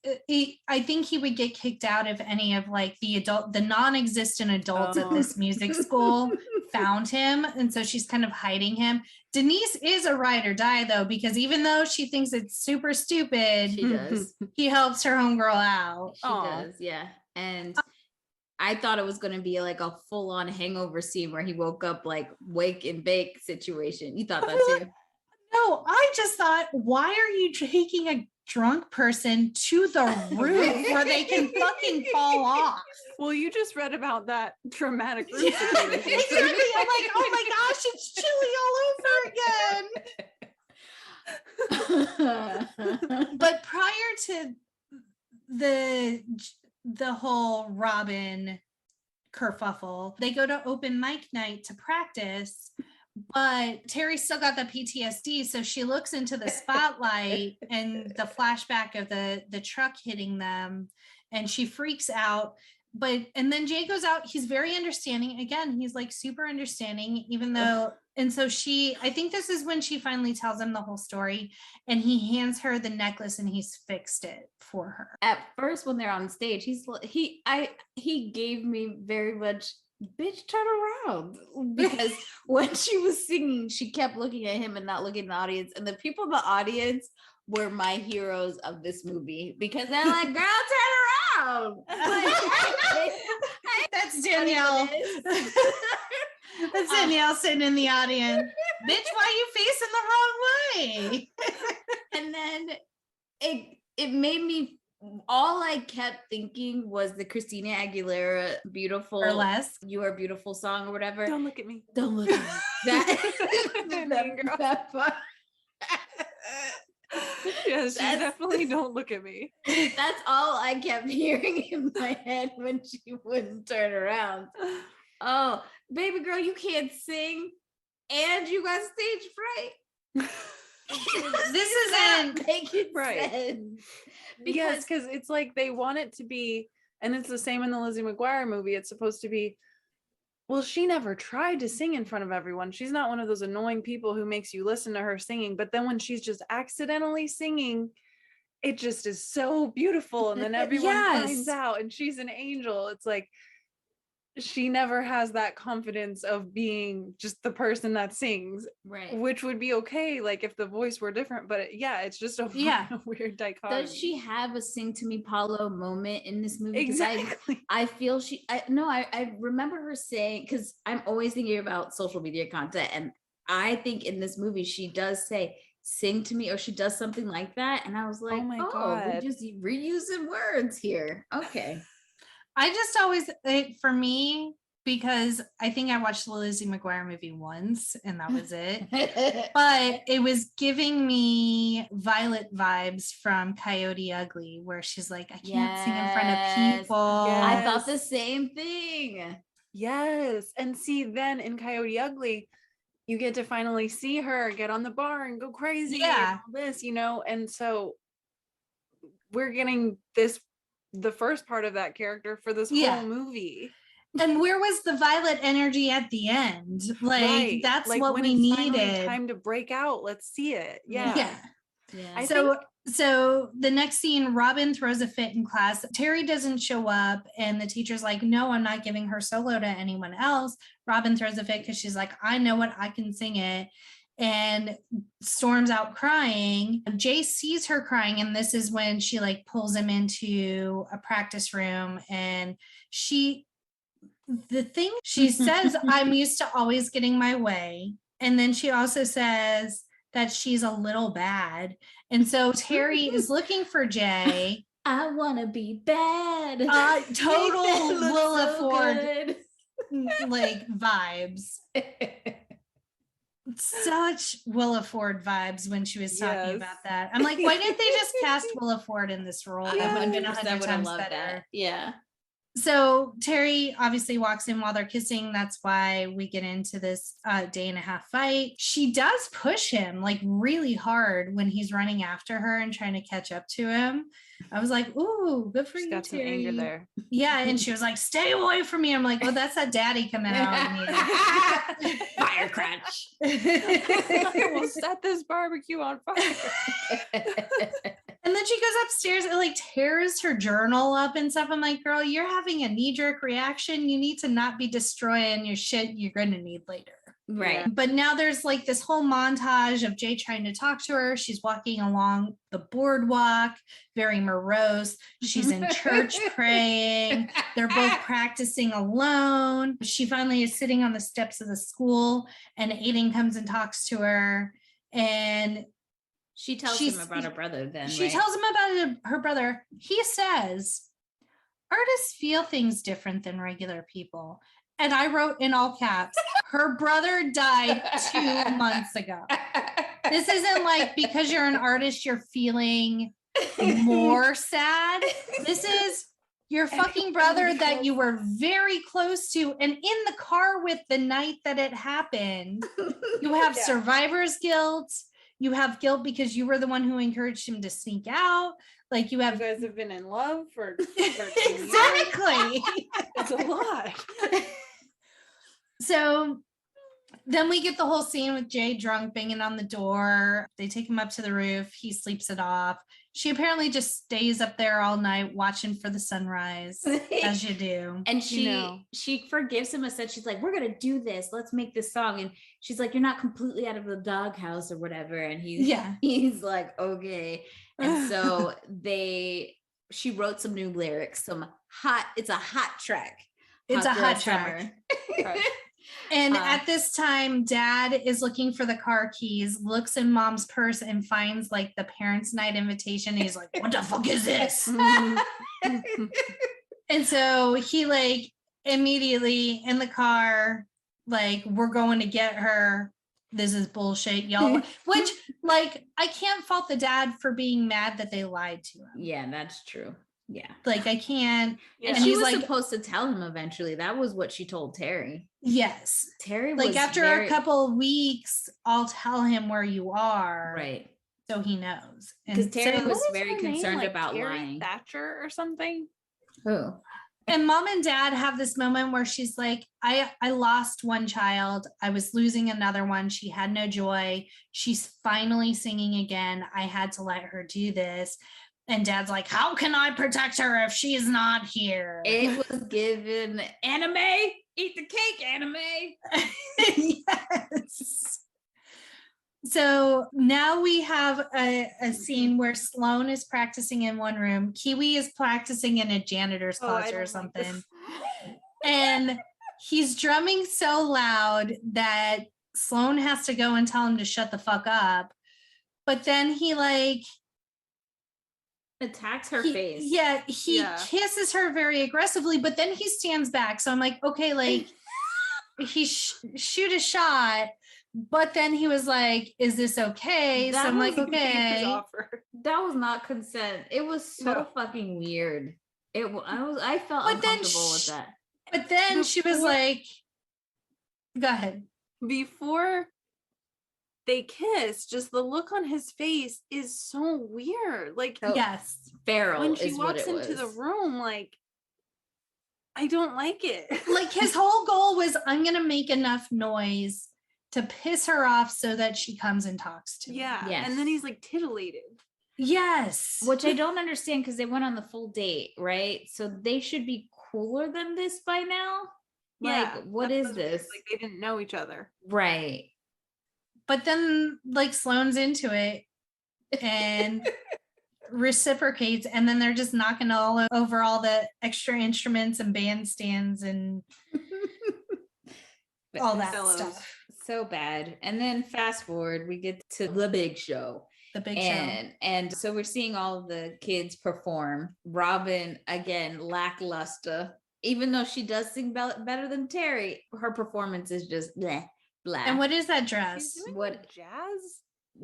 I think he would get kicked out if any of like the non-existent adults at Oh. this music school found him, and so she's kind of hiding him. Denise is a ride or die though, because even though she thinks it's super stupid, She does. he helps her homegirl out. She Aw. does, yeah. And I thought it was going to be like a full-on hangover scene where he woke up like wake and bake situation. You thought that too? No, I just thought, why are you taking a drunk person to the roof where they can fucking fall off? Well, you just read about that traumatic roof situation. Exactly. I'm like, oh my gosh, it's chilly all over again. But prior to the whole Robin kerfuffle, they go to open mic night to practice, but Terry still got the PTSD, so she looks into the spotlight and the flashback of the truck hitting them, and she freaks out. And then Jay goes out, he's very understanding. Again, he's like super understanding, even though, and so I think this is when she finally tells him the whole story, and he hands her the necklace and he's fixed it for her. At first, when they're on stage, he gave me very much, bitch, turn around. Because when she was singing, she kept looking at him and not looking at the audience. And the people in the audience were my heroes of this movie, because they're like, girl, turn around. That's Danielle. That's Danielle sitting in the audience. Bitch, why are you facing the wrong way? And then it made me, all I kept thinking was the Christina Aguilera beautiful Burlesque. You Are Beautiful song or whatever. Don't look at me. Don't look at me. That part. Yes, you definitely don't look at me. That's all I kept hearing in my head when she wouldn't turn around. Oh, baby girl, you can't sing and you got stage fright. This isn't making right. sense. Because it's like they want it to be, and it's the same in the Lizzie McGuire movie. It's supposed to be, well, she never tried to sing in front of everyone. She's not one of those annoying people who makes you listen to her singing. But then when she's just accidentally singing, it just is so beautiful. And then everyone finds out and she's an angel. It's like, she never has that confidence of being just the person that sings, right? Which would be okay, like if the voice were different. But yeah, it's just a weird dichotomy. Does she have a "Sing to Me, Paulo" moment in this movie? Exactly. I feel I remember her saying, because I'm always thinking about social media content, and I think in this movie she does say "sing to me," or she does something like that, and I was like, God, we're just reusing words here. Okay. I just always, for me, because I think I watched the Lizzie McGuire movie once and that was it. But it was giving me Violet vibes from Coyote Ugly, where she's like, I can't sing in front of people. Yes. I thought the same thing. Yes. And see, then in Coyote Ugly, you get to finally see her get on the bar and go crazy. Yeah. And all this, and so we're getting the first part of that character for this whole movie. And where was the Violet energy at the end? Like, that's like what we needed. Time to break out. Let's see it. Yeah. So the next scene, Robin throws a fit in class. Terri doesn't show up, and the teacher's like, no, I'm not giving her solo to anyone else. Robin throws a fit because she's like, I know what, I can sing it. And storms out crying. Jay sees her crying, and this is when she like pulls him into a practice room, and the thing she says, I'm used to always getting my way. And then she also says that she's a little bad. And so Terri is looking for Jay. I want to be bad. Total Willa Ford like vibes. Such Willa Ford vibes when she was talking about that. I'm like, why didn't they just cast Willa Ford in this role? Yeah, I would have been 100 times better. That. Yeah. So Terri obviously walks in while they're kissing. That's why we get into this day and a half fight. She does push him like really hard when he's running after her and trying to catch up to him. I was like, ooh, good for you, got Terri. Some anger there. Yeah, and she was like, stay away from me. I'm like, oh, that's that daddy coming out. Fire crunch. We'll set this barbecue on fire. And then she goes upstairs and like tears her journal up and stuff. I'm like, girl, you're having a knee-jerk reaction. You need to not be destroying your shit you're going to need later. Right. Yeah. But now there's like this whole montage of Jay trying to talk to her. She's walking along the boardwalk, very morose. She's in church praying. They're both practicing alone. She finally is sitting on the steps of the school, and Aiden comes and talks to her. And She tells him about her brother then, she right? tells him about her brother. He says, artists feel things different than regular people. And I wrote in all caps, her brother died 2 months ago. This isn't like because you're an artist, you're feeling more sad. This is your fucking brother that you were very close to and in the car with the night that it happened. You have survivor's guilt. You have guilt because you were the one who encouraged him to sneak out. Like you guys have been in love for exactly. It's a lot. So then we get the whole scene with Jay drunk banging on the door. They take him up to the roof. He sleeps it off. She apparently just stays up there all night watching for the sunrise, as you do. And she forgives him and said, she's like, we're going to do this. Let's make this song. And she's like, you're not completely out of the doghouse or whatever. And he's like, okay. And so she wrote some new lyrics, it's a hot track. It's a hot track. Right. And at this time, Dad is looking for the car keys, looks in Mom's purse and finds like the parents' night invitation. He's like, what the fuck is this? And so he like immediately in the car, like, we're going to get her. This is bullshit, y'all. Which like, I can't fault the dad for being mad that they lied to him. Yeah, that's true. Yeah. Like I can't. And she was supposed to tell him eventually. That was what she told Terri. Yes. Terri was after a couple of weeks, I'll tell him where you are. Right. So he knows. Because Terri was very concerned about Terry lying. Thatcher or something. Who? And Mom and Dad have this moment where she's like, I lost one child. I was losing another one. She had no joy. She's finally singing again. I had to let her do this. And Dad's like, how can I protect her if she's not here? It was given anime. Eat the cake, anime. Yes. So now we have a scene where Sloane is practicing in one room. Kiwi is practicing in a janitor's closet or something. And he's drumming so loud that Sloane has to go and tell him to shut the fuck up. But then he like attacks her face. Yeah, he kisses her very aggressively, but then he stands back. So I'm like, okay, like he shoot a shot, but then he was like, is this okay? So I'm like, okay. That was not consent. It was so fucking weird. I felt uncomfortable with that. But then she was like, go ahead. Before they kiss, just the look on his face is so weird. Like, yes, feral. When she walks into the room, like, I don't like it. Like his whole goal was, I'm gonna make enough noise to piss her off so that she comes and talks to me. Yeah. Yes. And then he's like titillated. Yes. Which I don't understand because they went on the full date, right? So they should be cooler than this by now. Like, what is this? Like they didn't know each other. Right. But then like Sloane's into it and reciprocates, and then they're just knocking all over all the extra instruments and bandstands and all that stuff. So bad. And then fast forward, we get to the big show. The big show. And so we're seeing all of the kids perform. Robin, again, lackluster. Even though she does sing better than Terri, her performance is just bleh. Blah. And what is that dress? She's doing what jazz?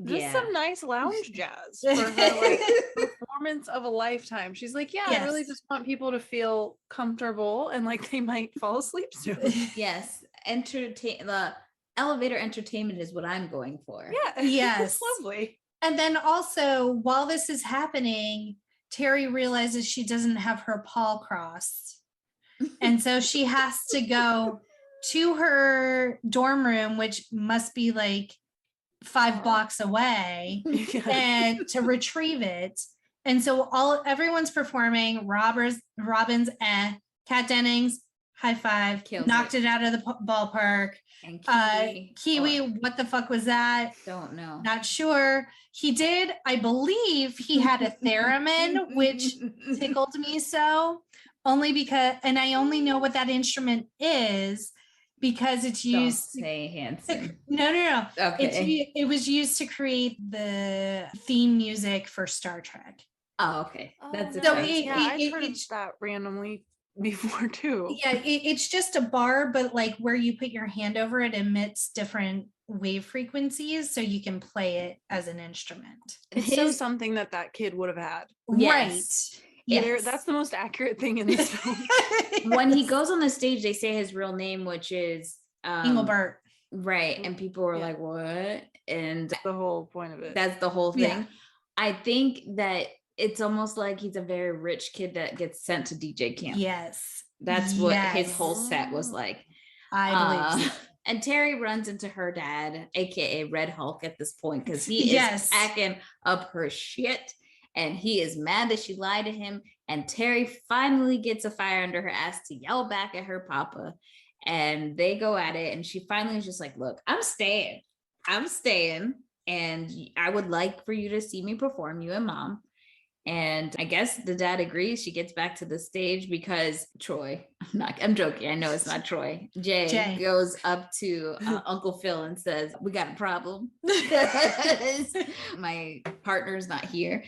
Just some nice lounge jazz for her like performance of a lifetime. She's like, I really just want people to feel comfortable and like they might fall asleep soon. Yes, the elevator entertainment is what I'm going for. Yeah, yes, lovely. And then also, while this is happening, Terri realizes she doesn't have her paw crossed, and so she has to go to her dorm room, which must be like 5 blocks away, and to retrieve it. And so everyone's performing. Robin's Kat Dennings, high five, knocked it out of the ballpark. And Kiwi, what the fuck was that? Don't know. Not sure. He did, I believe he had a theremin, which tickled me so, only because, and I only know what that instrument is because it's Don't used say Hanson. no. Okay. It was used to create the theme music for Star Trek. Oh, okay. That's no. So it. Yeah, I've heard of that randomly before too. Yeah, it's just a bar, but like where you put your hand over it emits different wave frequencies, so you can play it as an instrument. It's so something that kid would have had. Yes. Right. Yes. That's the most accurate thing in this film. When he goes on the stage, they say his real name, which is Engelbert. Right. And people were Yeah. like, what? And That's the whole point of it. that's the whole thing. Yeah. I think that it's almost like he's a very rich kid that gets sent to DJ camp. Yes. That's what his Yes. whole set was like. I believe so. And Terri runs into her dad, aka Red Hulk, at this point because he is packing up her shit, and he is mad that she lied to him. And Terri finally gets a fire under her ass to yell back at her papa, and they go at it. And she finally is just like, "Look, I'm staying, and I would like for you to see me perform, you and mom." And I guess the dad agrees. She gets back to the stage because Troy, I'm joking. I know it's not Troy. Jay goes up to Uncle Phil and says, "We got a problem. My partner's not here."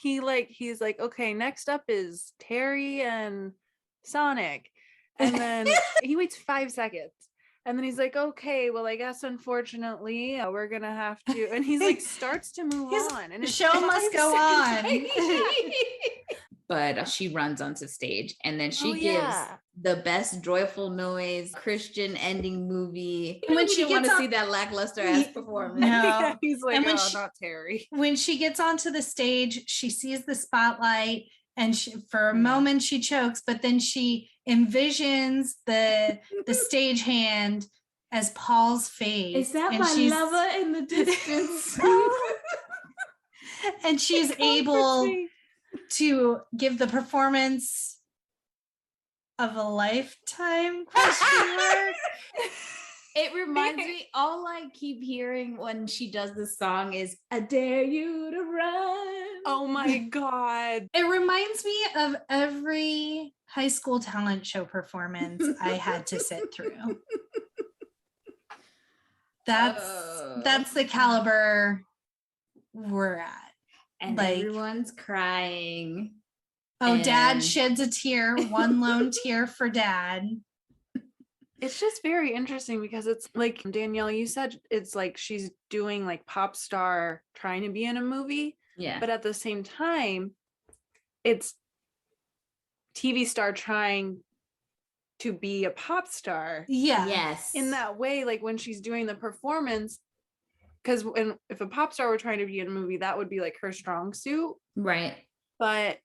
He's like, okay, next up is Terri and Sonic. And then he waits 5 seconds. And then he's like, okay, well, I guess unfortunately we're gonna have to. And he's like, starts to move on, and the show must go on. But she runs onto stage, and then she gives the best joyful noise Christian ending movie. When she didn't want to see that lackluster ass performance. No. He's like, And when not Terri. When she gets onto the stage, she sees the spotlight, and for a moment she chokes, but then she envisions the stagehand as Paul's face. Is that my lover in the distance? And she's able to give the performance of a lifetime ? It reminds me, all I keep hearing when she does this song is "I dare you to run." Oh my God. It reminds me of every high school talent show performance I had to sit through. That's the caliber we're at. And like, everyone's crying. Oh, Dad sheds a tear, one lone tear for Dad. It's just very interesting because it's like, Danielle, you said it's like she's doing like pop star trying to be in a movie. Yeah. But at the same time, it's TV star trying to be a pop star. Yeah. Yes. In that way, like when she's doing the performance, because if a pop star were trying to be in a movie, that would be like her strong suit. Right. But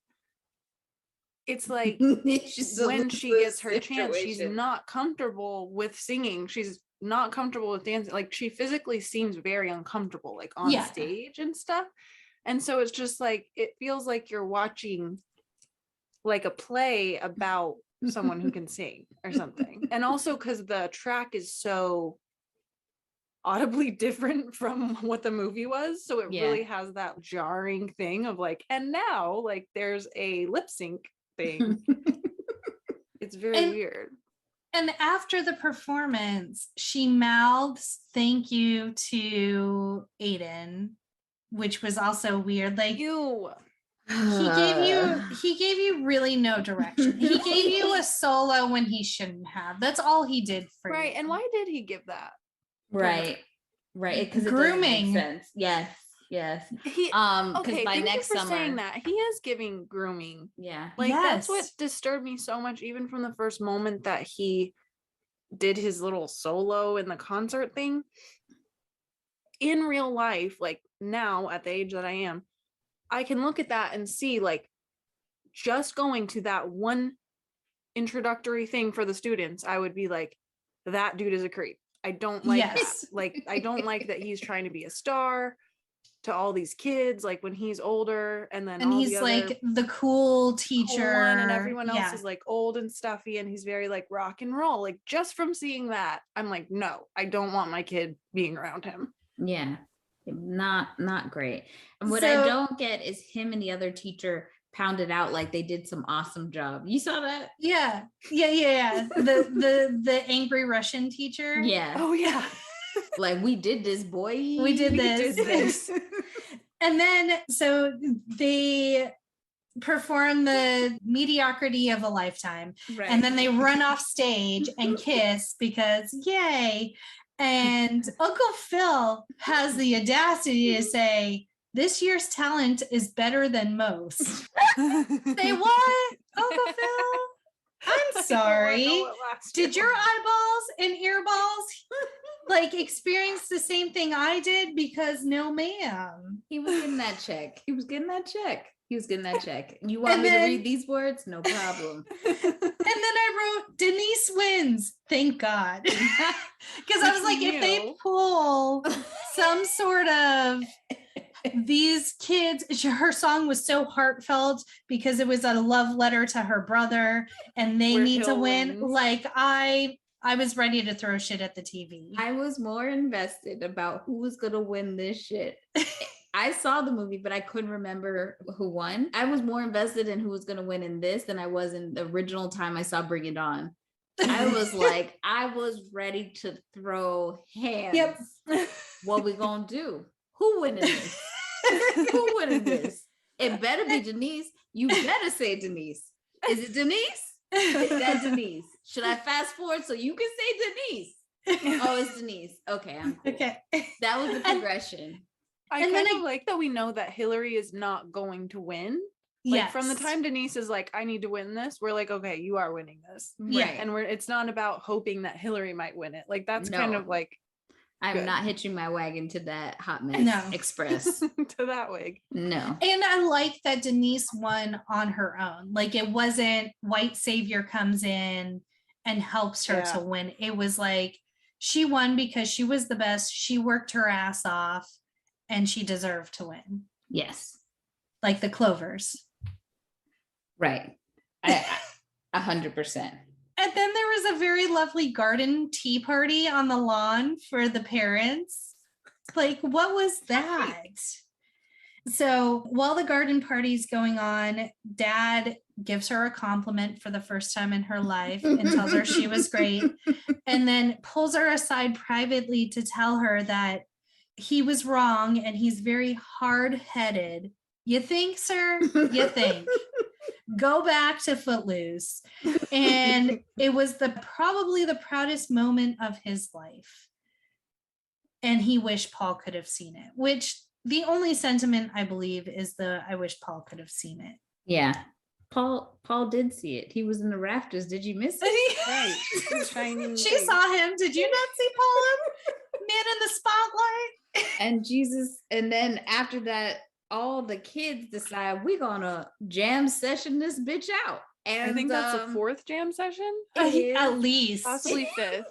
it's like when she gets her chance, she's not comfortable with singing. She's not comfortable with dancing. Like she physically seems very uncomfortable, like on stage and stuff. And so it's just like, it feels like you're watching like a play about someone who can sing or something. And also because the track is so audibly different from what the movie was. So it really has that jarring thing of like, and now like there's a lip sync thing. It's very weird. And after the performance, she mouths thank you to Aiden, which was also weird. Like he gave you really no direction. He gave you a solo when he shouldn't have. That's all he did for you. Right. And why did he give that? Right. Because grooming. Sense. Yes. He because by next summer saying that he is giving grooming. Yeah. Like that's what disturbed me so much, even from the first moment that he did his little solo in the concert thing. In real life, like now at the age that I am, I can look at that and see like just going to that one introductory thing for the students, I would be like, that dude is a creep. I don't like that. Like I don't like that he's trying to be a star to all these kids, like when he's older, and then he's like the cool teacher, and everyone else is like old and stuffy, and he's very like rock and roll. Like just from seeing that, I'm like, no, I don't want my kid being around him. Yeah, not great. And what I don't get is him and the other teacher pounded out like they did some awesome job. You saw that? Yeah. The angry Russian teacher. Yeah. Oh yeah. Like, we did this, boy. We did this. And then so they perform the mediocrity of a lifetime. Right. And then they run off stage and kiss because yay. And Uncle Phil has the audacity to say, this year's talent is better than most. Say what? Uncle Phil? I'm sorry. Did your eyeballs and earballs like experience the same thing I did? Because no, ma'am. He was getting that check. You want me to read these words? No problem. And then I wrote, Denise wins. Thank God. Because I was like, if they pull some sort of these kids, her song was so heartfelt because it was a love letter to her brother and they need to win. Like I was ready to throw shit at the TV. I was more invested about who was going to win this shit. I saw the movie, but I couldn't remember who won. I was more invested in who was going to win in this than I was in the original time I saw Bring It On. I was like, I was ready to throw hands. Yep. What we gonna do? Who winning this? Who winning this? It better be Denise. You better say Denise. Is it Denise? Is that Denise? Should I fast forward so you can say Denise? Oh, it's Denise. Okay, I'm cool. Okay. That was the progression. I kind of like that we know that Hilary is not going to win. Like from the time Denise is like, I need to win this, we're like, okay, you are winning this. Yeah. And it's not about hoping that Hilary might win it. Like that's kind of like, I'm not hitching my wagon to that hot mess express. to that wig. No. And I like that Denise won on her own. Like it wasn't white savior comes in and helps her to win. It was like she won because she was the best. She worked her ass off and she deserved to win. Yes. Like the Clovers. Right. 100%. And then there was a very lovely garden tea party on the lawn for the parents. Like, what was that? So while the garden party's going on, Dad gives her a compliment for the first time in her life and tells her she was great, and then pulls her aside privately to tell her that he was wrong and he's very hard-headed. You think, sir? You think? Go back to Footloose. And it was probably the proudest moment of his life. And he wished Paul could have seen it, which the only sentiment I believe is I wish Paul could have seen it. Yeah. Paul did see it. He was in the rafters. Did you miss it? Right. She saw him. Did you not see Paul? Man in the spotlight. And Jesus. And then after that, all the kids decide we're gonna jam session this bitch out. And I think that's the fourth jam session. At least. Possibly fifth.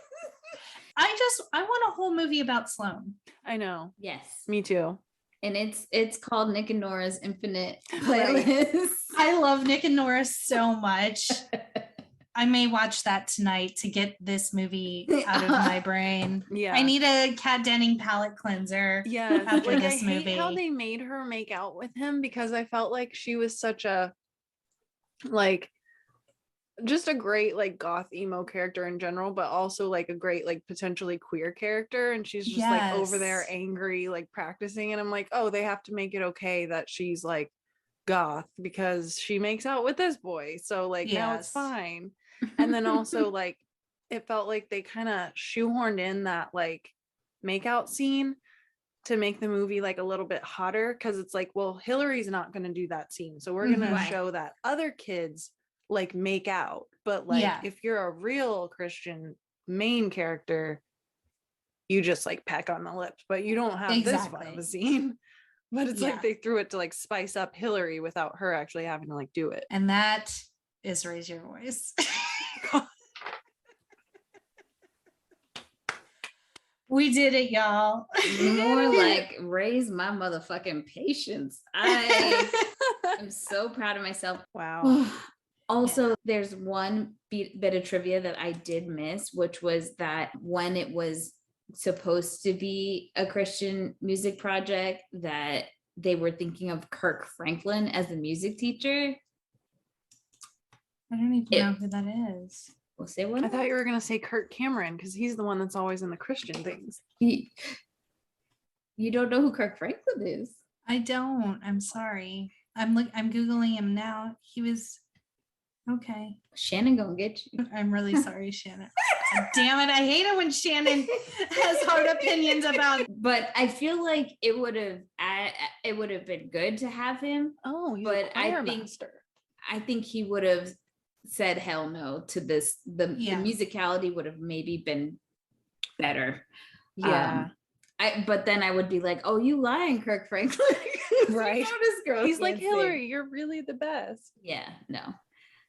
I want a whole movie about Sloan. I know. Yes. Me too. And it's called Nick and Nora's Infinite Playlist. I love Nick and Nora so much. I may watch that tonight to get this movie out of my brain. Yeah. I need a Kat Denning palette cleanser. Yeah. After like, this I movie. hate how they made her make out with him because I felt like she was such a like just a great like goth emo character in general, but also like a great like potentially queer character. And she's just like over there angry, like practicing. And I'm like, oh, they have to make it okay that she's like goth because she makes out with this boy. So like now it's fine. And then also like it felt like they kind of shoehorned in that like makeout scene to make the movie like a little bit hotter because it's like, well, Hilary's not going to do that scene. So we're going to show that other kids like make out. But like if you're a real Christian main character, you just like peck on the lips, but you don't have this fun of a scene. But it's like they threw it to like spice up Hilary without her actually having to like do it. And that is Raise Your Voice. We did it, y'all. More like raise my motherfucking patience. I am so proud of myself. Wow. Also, there's one bit of trivia that I did miss, which was that when it was supposed to be a Christian music project, that they were thinking of Kirk Franklin as the music teacher. I don't even know who that is. We'll say what? I thought you were gonna say Kirk Cameron because he's the one that's always in the Christian things. You don't know who Kirk Franklin is? I don't. I'm sorry. I'm Googling him now. He was okay. Shannon gonna get you. I'm really sorry, Shannon. God damn it. I hate it when Shannon has hard opinions about. But I feel like it would have been good to have him. Oh, he's but a choir master. I think he would have said hell no to this. The musicality would have maybe been better. Yeah. But then I would be like, oh, you lying, Kirk Franklin. Right. He's like, Hilary, you're really the best. Yeah, no.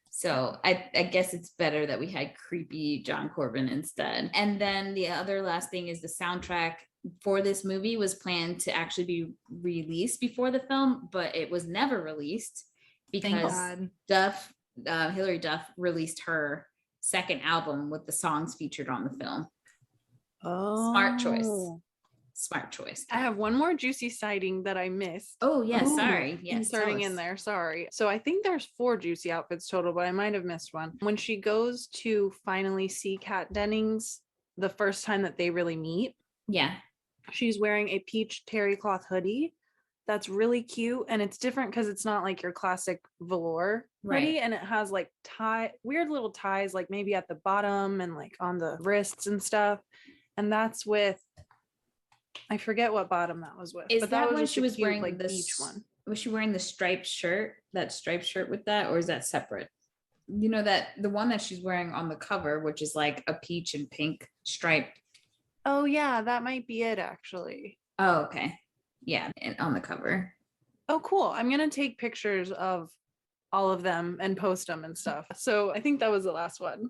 So I guess it's better that we had creepy John Corbin instead. And then the other last thing is the soundtrack for this movie was planned to actually be released before the film, but it was never released because Duff, Hilary Duff released her second album with the songs featured on the film. Oh, smart choice. I have one more juicy sighting that I missed. Oh yeah, sorry. Yes, inserting in there. Sorry. So I think there's 4 juicy outfits total, but I might have missed one. When she goes to finally see Kat Dennings the first time that they really meet. Yeah. She's wearing a peach terry cloth hoodie. That's really cute. And it's different because it's not like your classic velour hoodie. And it has like weird little ties, like maybe at the bottom and like on the wrists and stuff. And that's with, I forget what bottom that was with. Is but that was when she was cute, wearing like the beach one? Was she wearing the striped shirt with that, or is that separate? You know, that the one that she's wearing on the cover, which is like a peach and pink striped. Oh yeah, that might be it actually. Oh, okay. Yeah, and on the cover. Oh, cool. I'm gonna take pictures of all of them and post them and stuff. So I think that was the last one.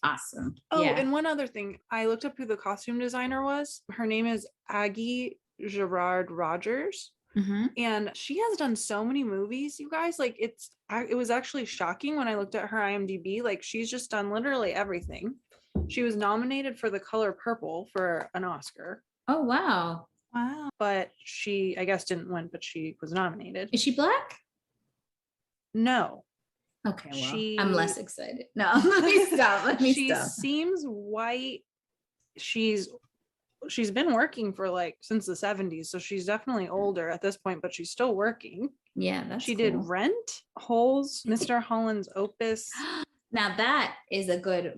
Awesome. Oh, and one other thing. I looked up who the costume designer was. Her name is Aggie Gerard Rogers. Mm-hmm. And she has done so many movies, you guys. Like it was actually shocking when I looked at her IMDb. Like she's just done literally everything. She was nominated for The Color Purple for an Oscar. Oh, wow. Wow. But she, I guess, didn't win, but she was nominated. Is she Black? No. Okay, well, I'm less excited. No, let me stop. She seems white. She's been working for like since the 70s, so she's definitely older at this point, but she's still working. Yeah, she did Rent, Holes, Mr. Holland's Opus. Now that is a good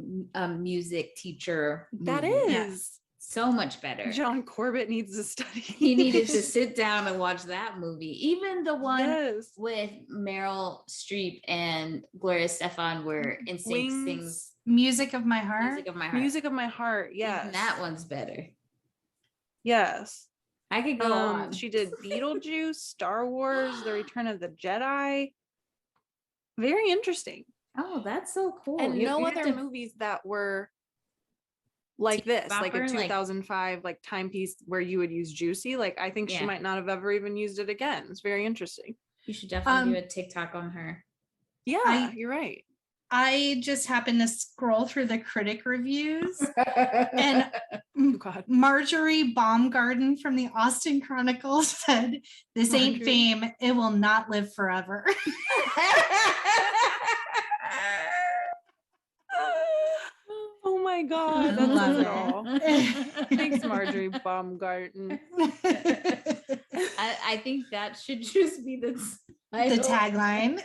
music teacher movie. That is. Yes. So much better. John Corbett needs to study. He needed to sit down and watch that movie. Even the one with Meryl Streep and Gloria Stefan where NSYNC sings Music of My Heart. Music of My Heart. Yes. Even that one's better. Yes. I could go on. She did Beetlejuice, Star Wars, The Return of the Jedi. Very interesting. Oh, that's so cool. And no other movies that were like this, like a 2005 like timepiece where you would use Juicy. Like I think she might not have ever even used it again. It's very interesting. You should definitely do a TikTok on her. Yeah, you're right. I just happened to scroll through the critic reviews and Marjorie Baumgarten from the Austin Chronicle said, "This ain't fame. It will not live forever." Oh my God, that says it all. Thanks, Marjorie Baumgarten. I think that should just be the tagline.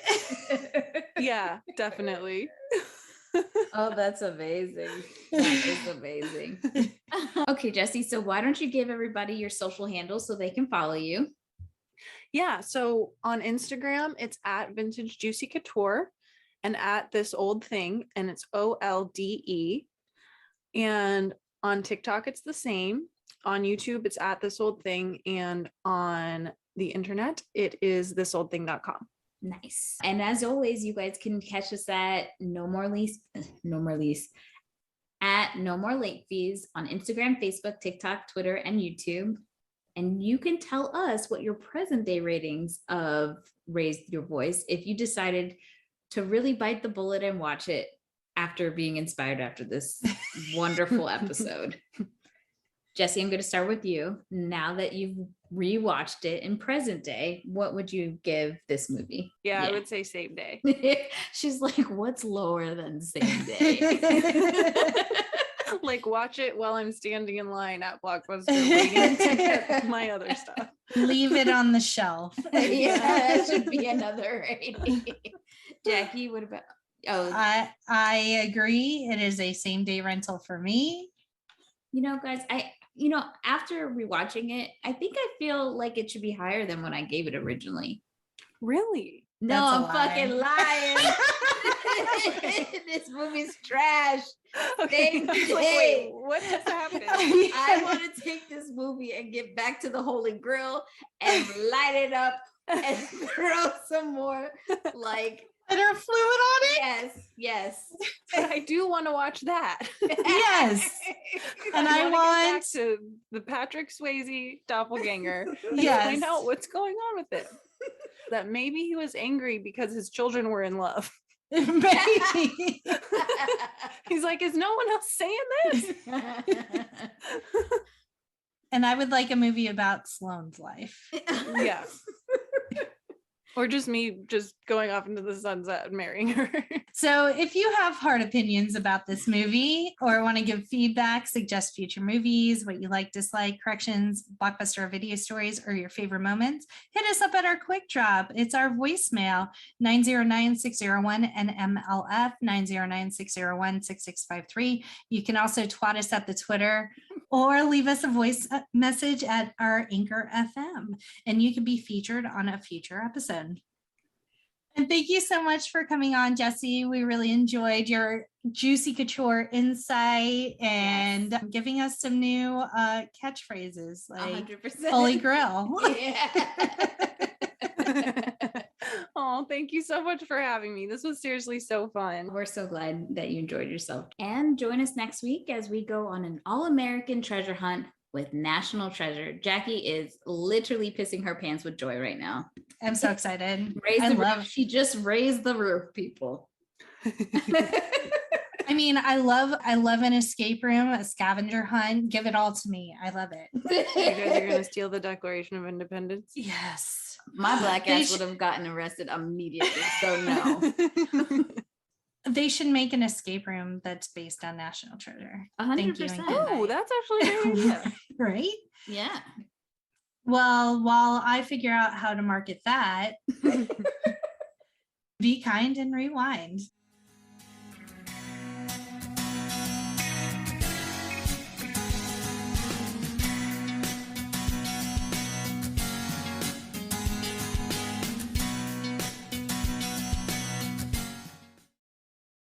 Yeah, definitely. Oh, that's amazing. That is amazing. Okay, Jessie, so why don't you give everybody your social handles so they can follow you? Yeah, so on Instagram, it's at Vintage Juicy Couture and at This Old Thing, and it's OLDE. And on TikTok, it's the same. On YouTube, it's at This Old Thing, and on the internet, it is thisoldthing.com. Nice. And as always, you guys can catch us at at No More Late Fees on Instagram, Facebook, TikTok, Twitter, and YouTube. And you can tell us what your present day ratings of Raise Your Voice if you decided to really bite the bullet and watch it after being inspired after this wonderful episode. Jesse, I'm going to start with you. Now that you've rewatched it in present day, what would you give this movie? Yeah, I would say same day. She's like, what's lower than same day? Like, watch it while I'm standing in line at Blockbuster waiting to get my other stuff. Leave it on the shelf. Yeah, that should be another rating. Jackie, what about? Oh, I agree. It is a same day rental for me. Guys, after rewatching it, I think I feel like it should be higher than when I gave it originally. Really? No, That's a I'm lie. fucking lying. This movie's trash. Okay. Same I was like, day. wait, what just happened? I want to take this movie and get back to the Holy Grail and light it up and throw some more like Lighter fluid on it. yes. But I do want to watch that. Yes. And I wanna get back want to the Patrick Swayze doppelganger and Yes. find out what's going on with it. That maybe he was angry because his children were in love. Maybe. He's like, is no one else saying this? And I would like a movie about Sloane's life. Yeah. Or just me just going off into the sunset and marrying her. So if you have hard opinions about this movie or want to give feedback, suggest future movies, what you like, dislike, corrections, Blockbuster video stories, or your favorite moments, hit us up at our quick drop. It's our voicemail, 909-601-NMLF, 909-601-6653. You can also twat us at the Twitter or leave us a voice message at our Anchor FM, and you could be featured on a future episode. And thank you so much for coming on, Jesse. We really enjoyed your juicy couture insight and giving us some new catchphrases like 100%. Holy Grail. Yeah. Oh, thank you so much for having me. This was seriously so fun. We're so glad that you enjoyed yourself. And join us next week as we go on an all-American treasure hunt with National Treasure. Jackie is literally pissing her pants with joy right now. I'm so excited. She just raised the roof, people. I mean, I love an escape room, a scavenger hunt. Give it all to me. I love it. You guys are gonna steal the Declaration of Independence? Yes. My black ass would have gotten arrested immediately. So no. They should make an escape room that's based on National Treasure. 100%. Thank you, and good Oh, night. that's actually a good idea. Right? Yeah. Well, while I figure out how to market that, be kind and rewind.